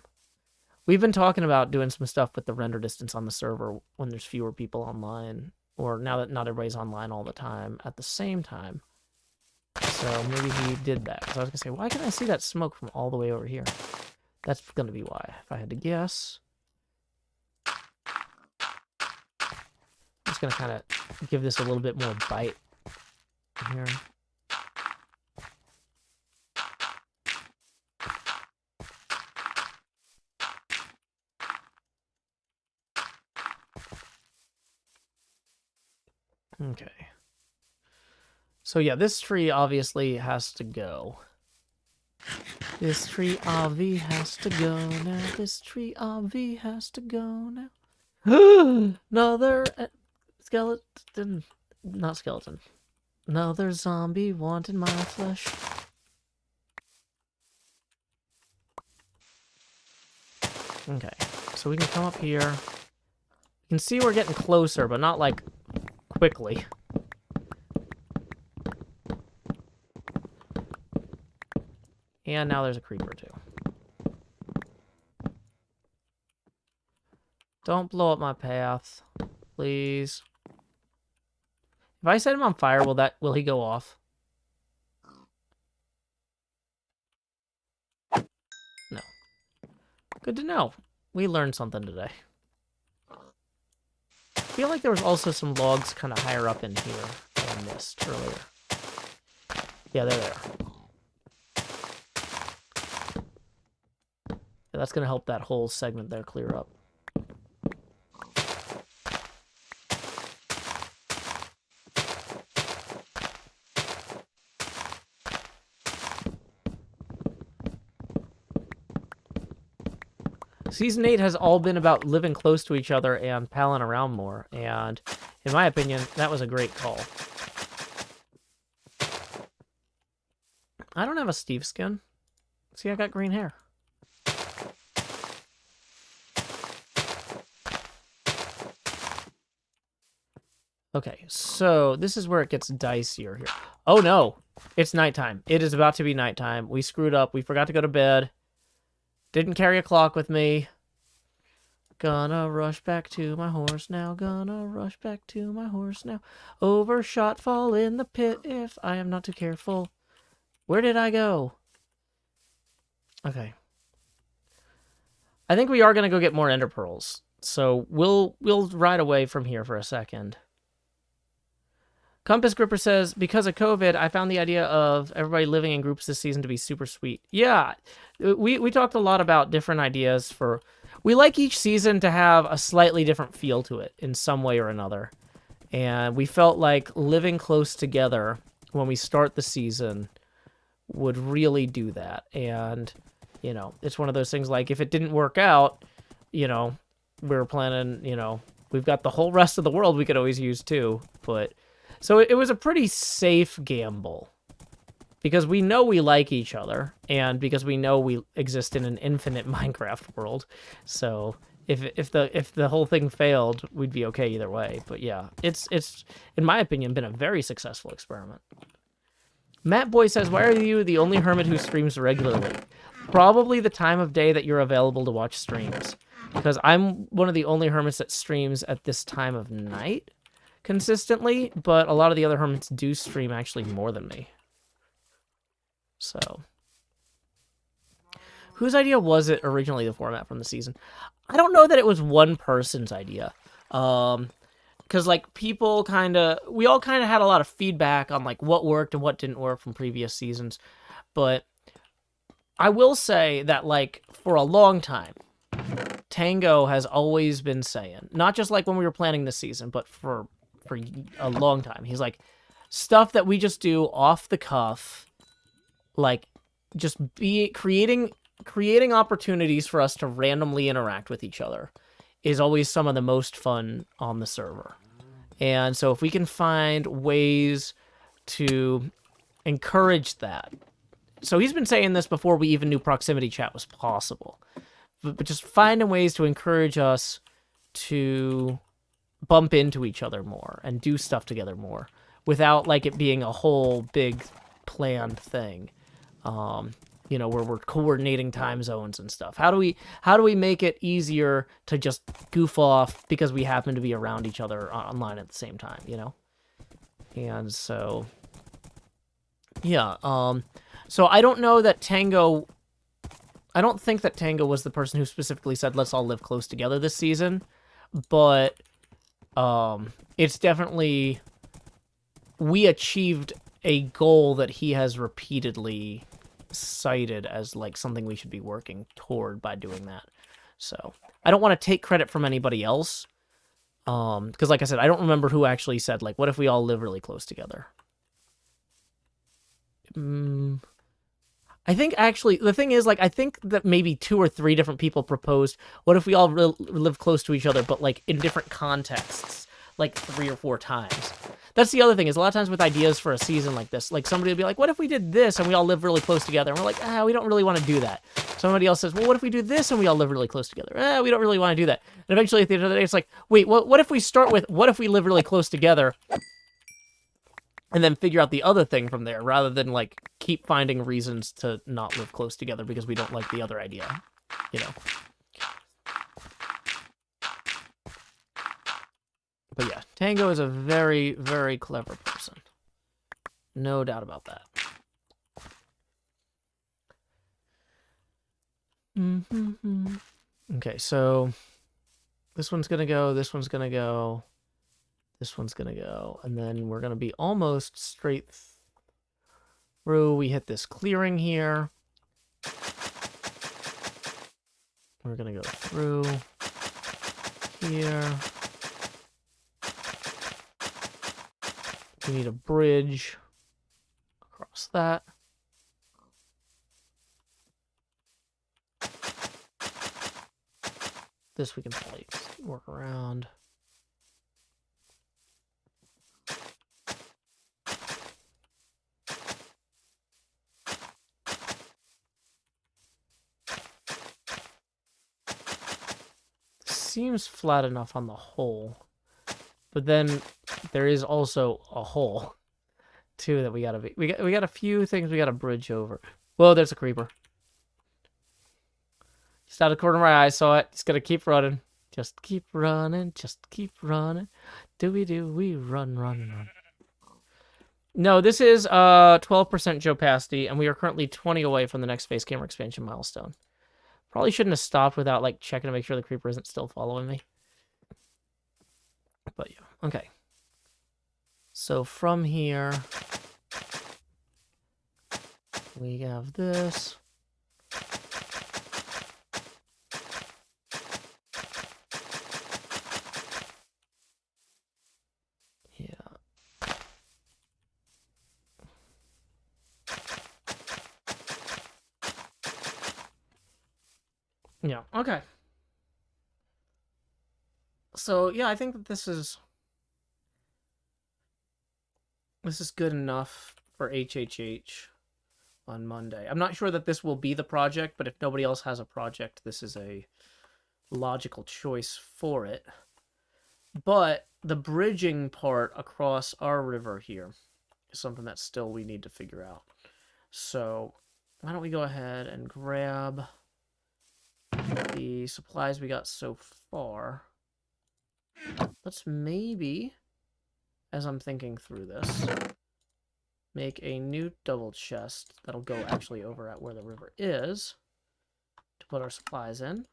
We've been talking about doing some stuff with the render distance on the server when there's fewer people online, or now that not everybody's online all the time at the same time. So maybe he did that. So I was gonna say, why can I see that smoke from all the way over here? That's gonna be why, if I had to guess. I'm just gonna kind of give this a little bit more bite here. Okay. So yeah, this tree obviously has to go. This tree obvi has to go now. This tree obvi has to go now. Another skeleton, not skeleton. Another zombie wanting my flesh. Okay, so we can come up here. You can see we're getting closer, but not like quickly. And now there's a creeper too. Don't blow up my path, please. If I set him on fire, will he go off? No. Good to know. We learned something today. I feel like there was also some logs kind of higher up in here that I missed earlier. Yeah, they're there. Yeah, that's going to help that whole segment there clear up. Season 8 has all been about living close to each other and palling around more, and in my opinion, that was a great call. I don't have a Steve skin. See, I got green hair. Okay, so this is where it gets dicier here. Oh no, it's nighttime. It is about to be nighttime. We screwed up. We forgot to go to bed. Didn't carry a clock with me. Gonna rush back to my horse now. Gonna rush back to my horse now. Overshot, fall in the pit if I am not too careful. Where did I go? Okay. I think we are gonna go get more ender pearls. So we'll ride away from here for a second. Compass Gripper says, because of COVID, I found the idea of everybody living in groups this season to be super sweet. Yeah, we talked a lot about different ideas for... We like each season to have a slightly different feel to it in some way or another. And we felt like living close together when we start the season would really do that. And, you know, it's one of those things like if it didn't work out, you know, we were planning, you know, we've got the whole rest of the world we could always use too, but... So it was a pretty safe gamble because we know we like each other and because we know we exist in an infinite Minecraft world. So if the whole thing failed, we'd be okay either way. But yeah, it's in my opinion been a very successful experiment. Matt Boy says, "Why are you the only hermit who streams regularly?" Probably the time of day that you're available to watch streams, because I'm one of the only hermits that streams at this time of night consistently, but a lot of the other hermits do stream actually more than me. So, whose idea was it originally, the format from the season? I don't know that it was one person's idea. Because, like, people we all kind of had a lot of feedback on, like, what worked and what didn't work from previous seasons. But I will say that, like, for a long time, Tango has always been saying, not just, like, when we were planning this season, but for a long time. He's like, stuff that we just do off the cuff, like just creating opportunities for us to randomly interact with each other is always some of the most fun on the server. And so if we can find ways to encourage that. So he's been saying this before we even knew proximity chat was possible. But just finding ways to encourage us to bump into each other more and do stuff together more without like it being a whole big planned thing. You you know, where we're coordinating time zones and stuff. How do we make it easier to just goof off because we happen to be around each other online at the same time, you know? And so, yeah, so I don't know that Tango... I don't think that Tango was the person who specifically said, let's all live close together this season, but it's definitely... We achieved a goal that he has repeatedly cited as, like, something we should be working toward by doing that. So, I don't want to take credit from anybody else, because, like I said, I don't remember who actually said, like, what if we all live really close together? I think, actually, the thing is, like, I think that maybe 2 or 3 different people proposed, what if we all live close to each other, but, like, in different contexts, like, 3 or 4 times. That's the other thing, is a lot of times with ideas for a season like this, like, somebody will be like, what if we did this and we all live really close together? And we're like, we don't really want to do that. Somebody else says, well, what if we do this and we all live really close together? We don't really want to do that. And eventually, at the end of the day, it's like, wait, what if we start with, what if we live really close together? And then figure out the other thing from there, rather than, like, keep finding reasons to not live close together because we don't like the other idea, you know? But yeah, Tango is a very, very clever person. No doubt about that. Okay, so this one's gonna go, this one's gonna go, this one's gonna go, and then we're gonna be almost straight through. We hit this clearing here. We're gonna go through here. We need a bridge across that. This we can probably work around. Seems flat enough on the whole. But then there is also a hole, too, that we gotta be. We got a few things we gotta bridge over. Whoa, there's a creeper. Just out of the corner of my eye, saw it. Just gotta keep running. Just keep running. Just keep running. We run. No, this is 12% Joe Pasty, and we are currently 20 away from the next face camera expansion milestone. Probably shouldn't have stopped without, like, checking to make sure the creeper isn't still following me. But yeah, okay. So from here, we have this. Yeah. Yeah, okay. So, yeah, I think that this is good enough for HHH on Monday. I'm not sure that this will be the project, but if nobody else has a project, this is a logical choice for it. But the bridging part across our river here is something that still we need to figure out. So, why don't we go ahead and grab the supplies we got so far. Let's maybe, as I'm thinking through this, make a new double chest that'll go actually over at where the river is to put our supplies in.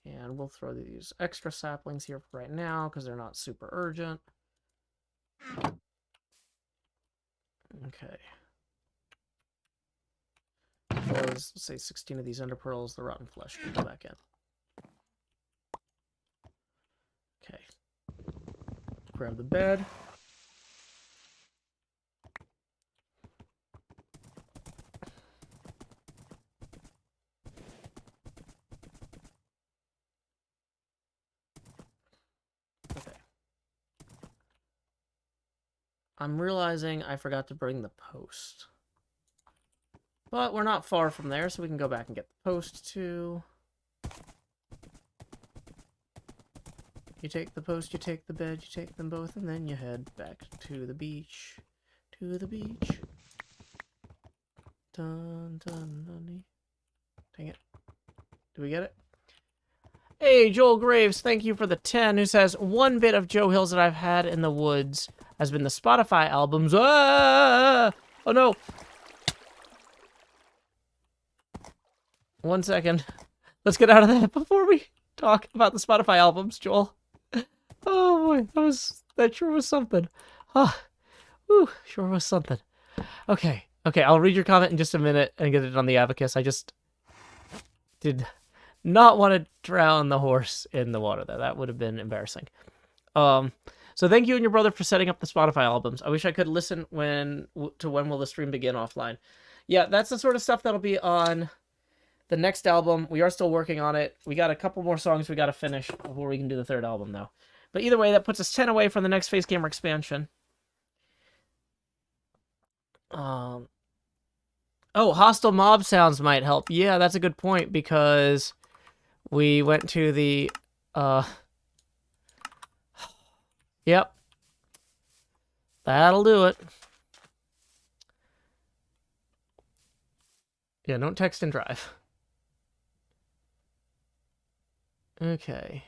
And we'll throw these extra saplings here for right now because they're not super urgent. Okay. Let's say 16 of these ender pearls, the rotten flesh can go back in. Okay. Grab the bed. Okay. I'm realizing I forgot to bring the post. But we're not far from there, so we can go back and get the post too. You take the post, you take the bed, you take them both, and then you head back to the beach. To the beach. Dun, dun, dun. Dang it. Do we get it? Hey, Joel Graves, thank you for the 10, who says, one bit of Joe Hills that I've had in the woods has been the Spotify albums. Ah! Oh, no. 1 second. Let's get out of that before we talk about the Spotify albums, Joel. Oh, boy. That sure was something. Oh, whew, sure was something. Okay. Okay, I'll read your comment in just a minute and get it on the abacus. I just did not want to drown the horse in the water there. That would have been embarrassing. So thank you and your brother for setting up the Spotify albums. I wish I could listen to When Will the Stream Begin offline. Yeah, that's the sort of stuff that'll be on the next album. We are still working on it. We got a couple more songs we got to finish before we can do the third album, though. But either way, that puts us 10 away from the next Face Gamer expansion. Oh, hostile mob sounds might help. Yeah, that's a good point, because we went to the, Yep. That'll do it. Yeah, don't text and drive. Okay.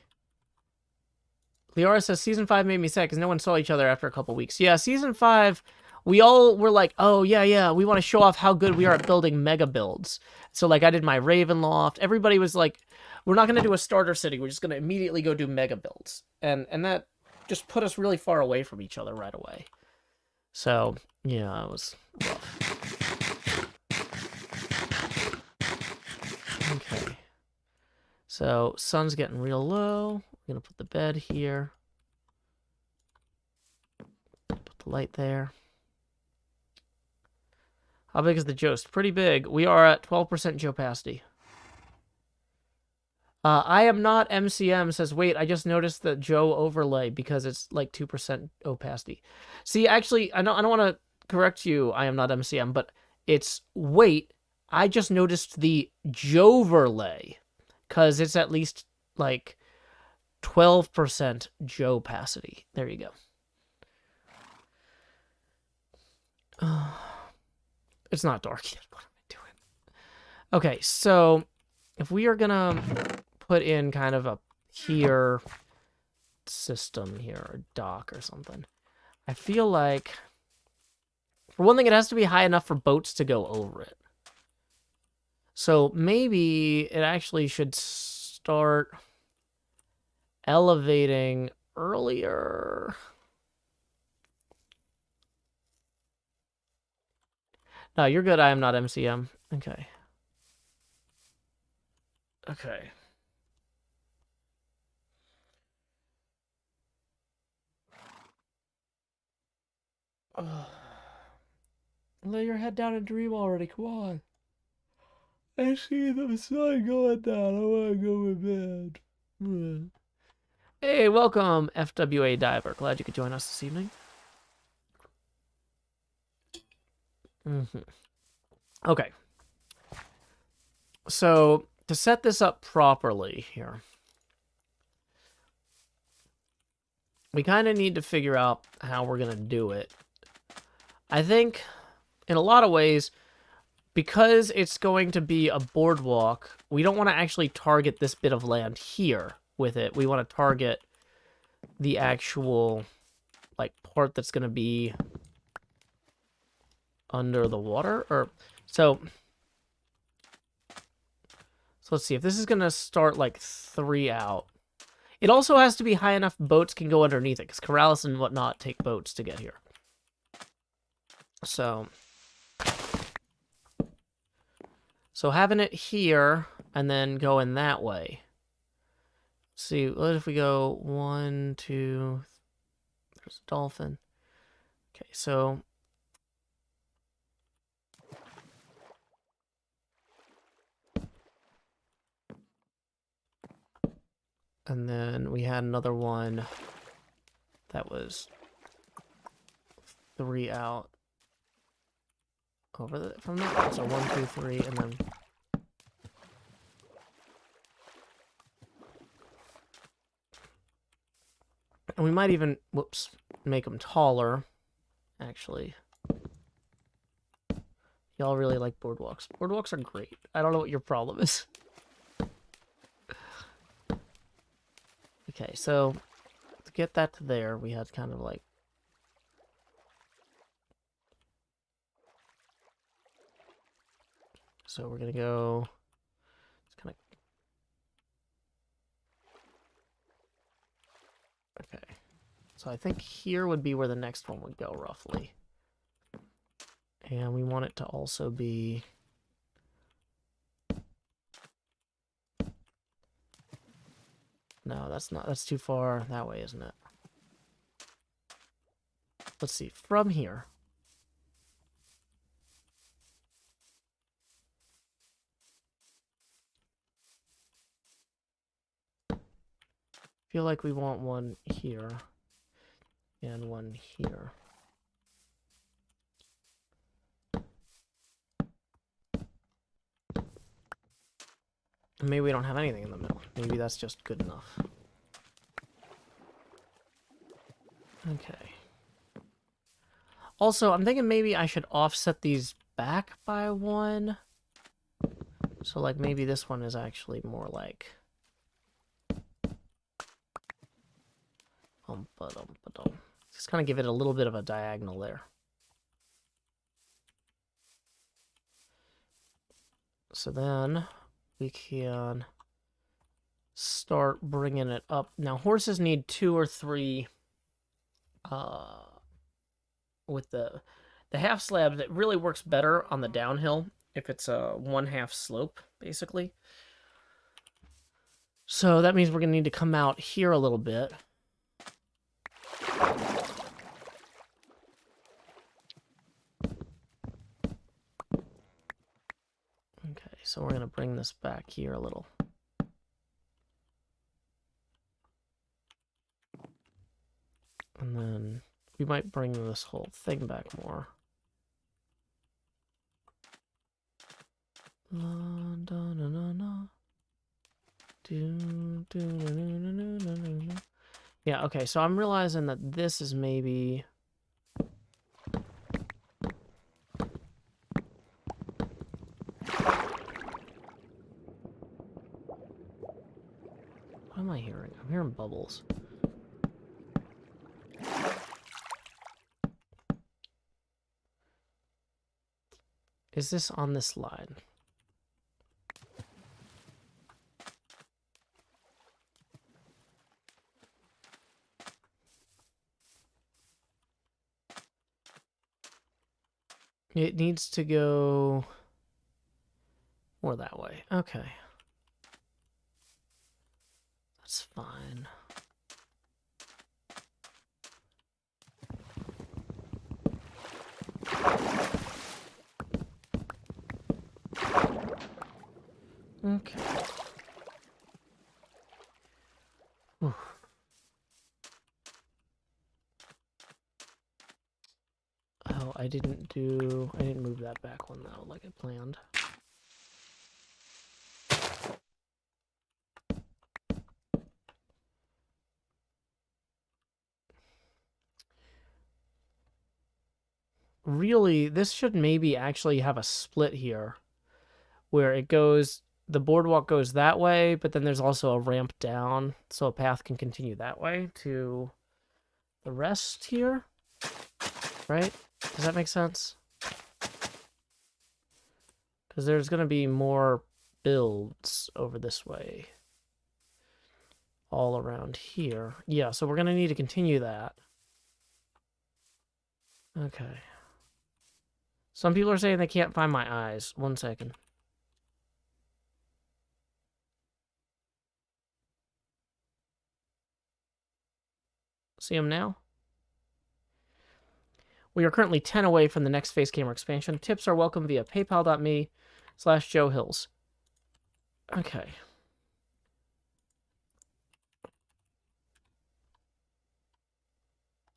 Leora says, Season 5 made me sad because no one saw each other after a couple weeks. Yeah, Season 5... we all were like, oh, yeah, we want to show off how good we are at building mega builds. So, like, I did my Raven Loft. Everybody was like, we're not going to do a starter city. We're just going to immediately go do mega builds. And that just put us really far away from each other right away. So, yeah, it was rough. Okay. So, sun's getting real low. We're going to put the bed here. Put the light there. How big is the Jost? Pretty big. We are at 12% Joe Pasty. I am not MCM says, wait, I just noticed the Joe overlay because it's like 2% opacity. See, actually, I don't want to correct you, I am not MCM, but it's, wait, I just noticed the Joverlay because it's at least like 12% Joe opacity. There you go. It's not dark yet. What am I doing? Okay, so if we are gonna put in kind of a pier system here, or dock or something, I feel like, for one thing, it has to be high enough for boats to go over it. So maybe it actually should start elevating earlier. No, you're good. I am not MCM. Okay. Okay. Lay your head down and dream already. Come on. I see the sun going down. I want to go to bed. Hey, welcome, FWA Diver. Glad you could join us this evening. Okay. So, to set this up properly here, we kind of need to figure out how we're going to do it. I think, in a lot of ways, because it's going to be a boardwalk, we don't want to actually target this bit of land here with it. We want to target the actual, like, part that's going to be under the water, or so let's see if this is gonna start like 3 out. It also has to be high enough boats can go underneath it, because Corrales and whatnot take boats to get here. So having it here and then going that way. Let's see, what if we go 1, 2, there's a dolphin. Okay, so and then we had another one that was 3 out over from that. So 1, 2, 3, and then And we might even, whoops, make them taller, actually. Y'all really like boardwalks. Boardwalks are great. I don't know what your problem is. Okay, so to get that to there, we had kind of like... So we're going to go... It's kind of... Okay. So I think here would be where the next one would go, roughly. And we want it to also be... No, that's not. That's too far that way, isn't it? Let's see. From here. Feel like we want one here and one here. Maybe we don't have anything in the middle. Maybe that's just good enough. Okay. Also, I'm thinking maybe I should offset these back by one. So, like, maybe this one is actually more like... Just kind of give it a little bit of a diagonal there. So then we can start bringing it up. Now, horses need 2 or 3 with the half slabs. It really works better on the downhill if it's a 1/2 slope, basically. So that means we're going to need to come out here a little bit. Okay, so we're going to bring this back here a little. And then we might bring this whole thing back more. Yeah, okay, so I'm realizing that this is maybe... What am I hearing? I'm hearing bubbles. Is this on this line? It needs to go more that way. Okay. That's fine. Okay. Whew. Oh, I didn't move that back one though, like I planned. Really, this should maybe actually have a split here where it goes, the boardwalk goes that way, but then there's also a ramp down, so a path can continue that way to the rest here, right? Does that make sense? Because there's going to be more builds over this way. All around here. Yeah, so we're going to need to continue that. Okay. Some people are saying they can't find my eyes. 1 second. See them now? We are currently 10 away from the next face camera expansion. Tips are welcome via paypal.me/Joe Hills. Okay.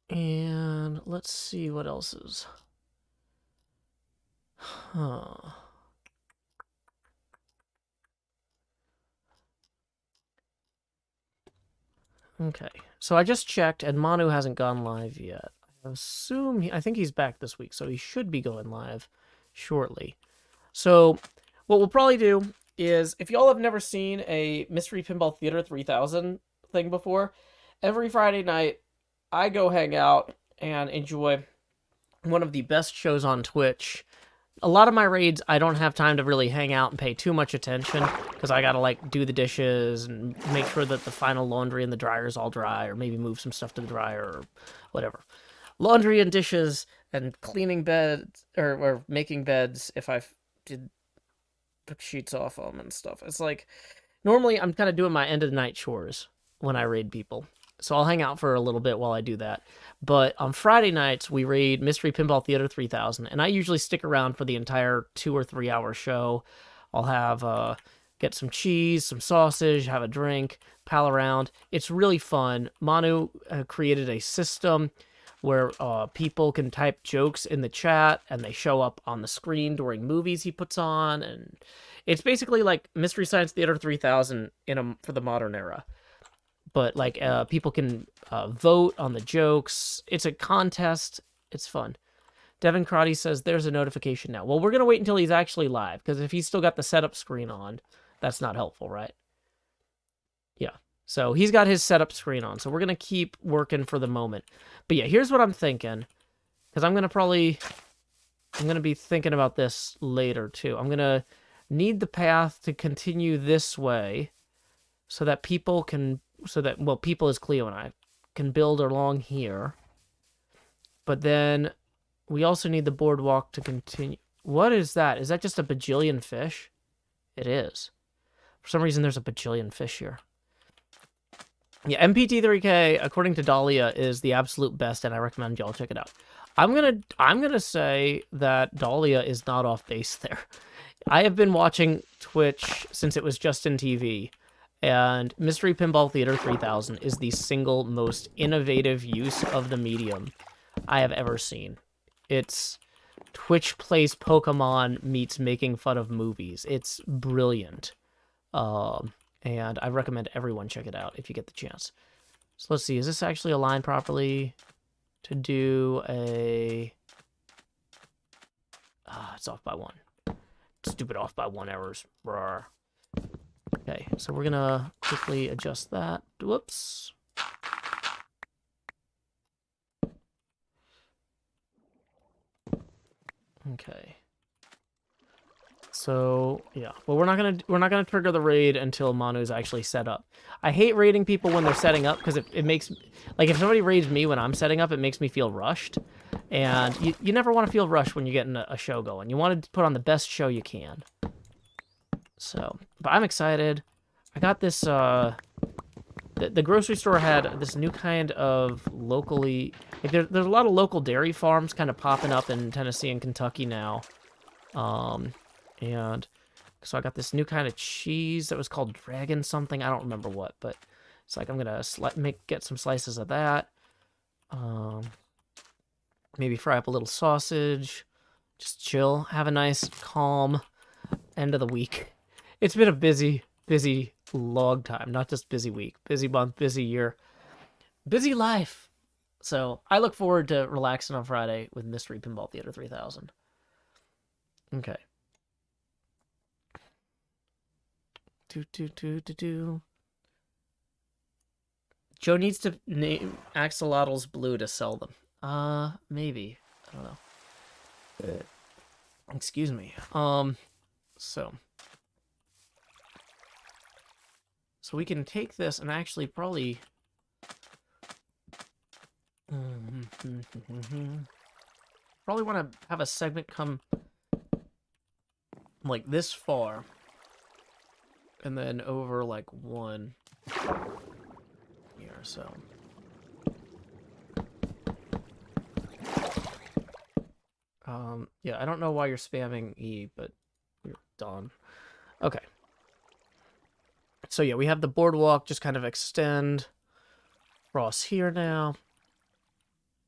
And let's see what else is. Huh. Okay, so I just checked, and Manu hasn't gone live yet. I think he's back this week, so he should be going live shortly. So what we'll probably do is, if y'all have never seen a Mystery Pinball Theater 3000 thing before, every Friday night I go hang out and enjoy one of the best shows on Twitch. A lot of my raids, I don't have time to really hang out and pay too much attention because I gotta like do the dishes and make sure that the final laundry and the dryer is all dry, or maybe move some stuff to the dryer or whatever. Laundry and dishes and cleaning beds or making beds if I took sheets off them and stuff. It's like normally I'm kind of doing my end of the night chores when I raid people. So I'll hang out for a little bit while I do that. But on Friday nights, we raid Mystery Pinball Theater 3000, and I usually stick around for the entire 2 or 3 hour show. I'll have, get some cheese, some sausage, have a drink, pal around. It's really fun. Manu created a system where people can type jokes in the chat, and they show up on the screen during movies he puts on, and it's basically like Mystery Science Theater 3000 for the modern era. But like people can vote on the jokes. It's a contest. It's fun. Devin Crotty says there's a notification now. Well, we're gonna wait until he's actually live, because if he's still got the setup screen on, that's not helpful, right? Yeah. So he's got his setup screen on. So we're gonna keep working for the moment. But yeah, here's what I'm thinking, because I'm gonna be thinking about this later too. I'm gonna need the path to continue this way, so that people can. Well, people is Cleo and I can build along here. But then we also need the boardwalk to continue. What is that? Is that just a bajillion fish? It is. For some reason, there's a bajillion fish here. Yeah, MPT3K, according to Dahlia, is the absolute best, and I recommend y'all check it out. I'm gonna say that Dahlia is not off base there. I have been watching Twitch since it was just in TV. And Mystery Pinball Theater 3000 is the single most innovative use of the medium I have ever seen. It's Twitch plays Pokemon meets making fun of movies. It's brilliant. And I recommend everyone check it out if you get the chance. So let's see, is this actually aligned properly to do a... it's off by 1. Stupid off by 1 errors. Rawr. Okay, so we're gonna quickly adjust that. Whoops. Okay. So yeah, well we're not gonna trigger the raid until Manu's actually set up. I hate raiding people when they're setting up, because it makes, like, if somebody raids me when I'm setting up, it makes me feel rushed, and you never want to feel rushed when you're getting a show going. You want to put on the best show you can. So, but I'm excited. I got this, the grocery store had this new kind of locally, like there's a lot of local dairy farms kind of popping up in Tennessee and Kentucky now. And so I got this new kind of cheese that was called Dragon something. I don't remember what, but it's like I'm gonna get some slices of that. Maybe fry up a little sausage. Just chill. Have a nice, calm end of the week. It's been a busy log time, not just busy week, busy month, busy year, busy life. So I look forward to relaxing on Friday with Mystery Pinball Theater 3000. Okay. Joe needs to name axolotls blue to sell them. Maybe. I don't know. Excuse me. So we can take this and actually probably... probably want to have a segment come like this far. And then over like 1 here, so... yeah, I don't know why you're spamming E, but we're done. Okay. So yeah, we have the boardwalk just kind of extend across here now.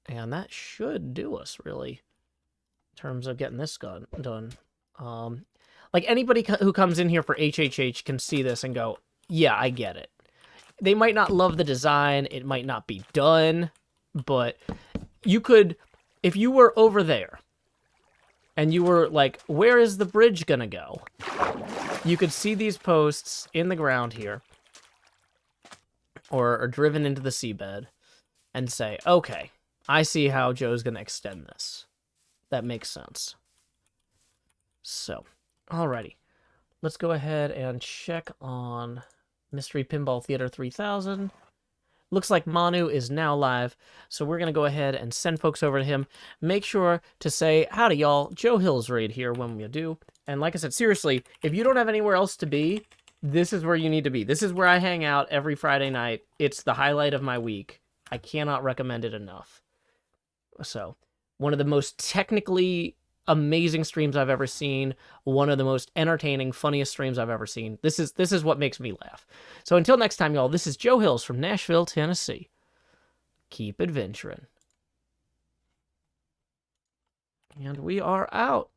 And that should do us, really, in terms of getting this done. Like, anybody who comes in here for HHH can see this and go, yeah, I get it. they might not love the design, it might not be done, but you could, if you were over there, and you were like, where is the bridge gonna go? You could see these posts in the ground here, or driven into the seabed, and say, okay, I see how Joe's gonna extend this. That makes sense. So, alrighty. Let's go ahead and check on Mystery Pinball Theater 3000. Looks like Manu is now live, so we're going to go ahead and send folks over to him. Make sure to say, howdy y'all, Joe Hill's raid here when we do. And like I said, seriously, if you don't have anywhere else to be, this is where you need to be. This is where I hang out every Friday night. It's the highlight of my week. I cannot recommend it enough. So, one of the most technically amazing streams I've ever seen, one of the most entertaining, funniest streams I've ever seen. This is what makes me laugh. So until next time, y'all, this is Joe Hills from Nashville, Tennessee. Keep adventuring. And we are out.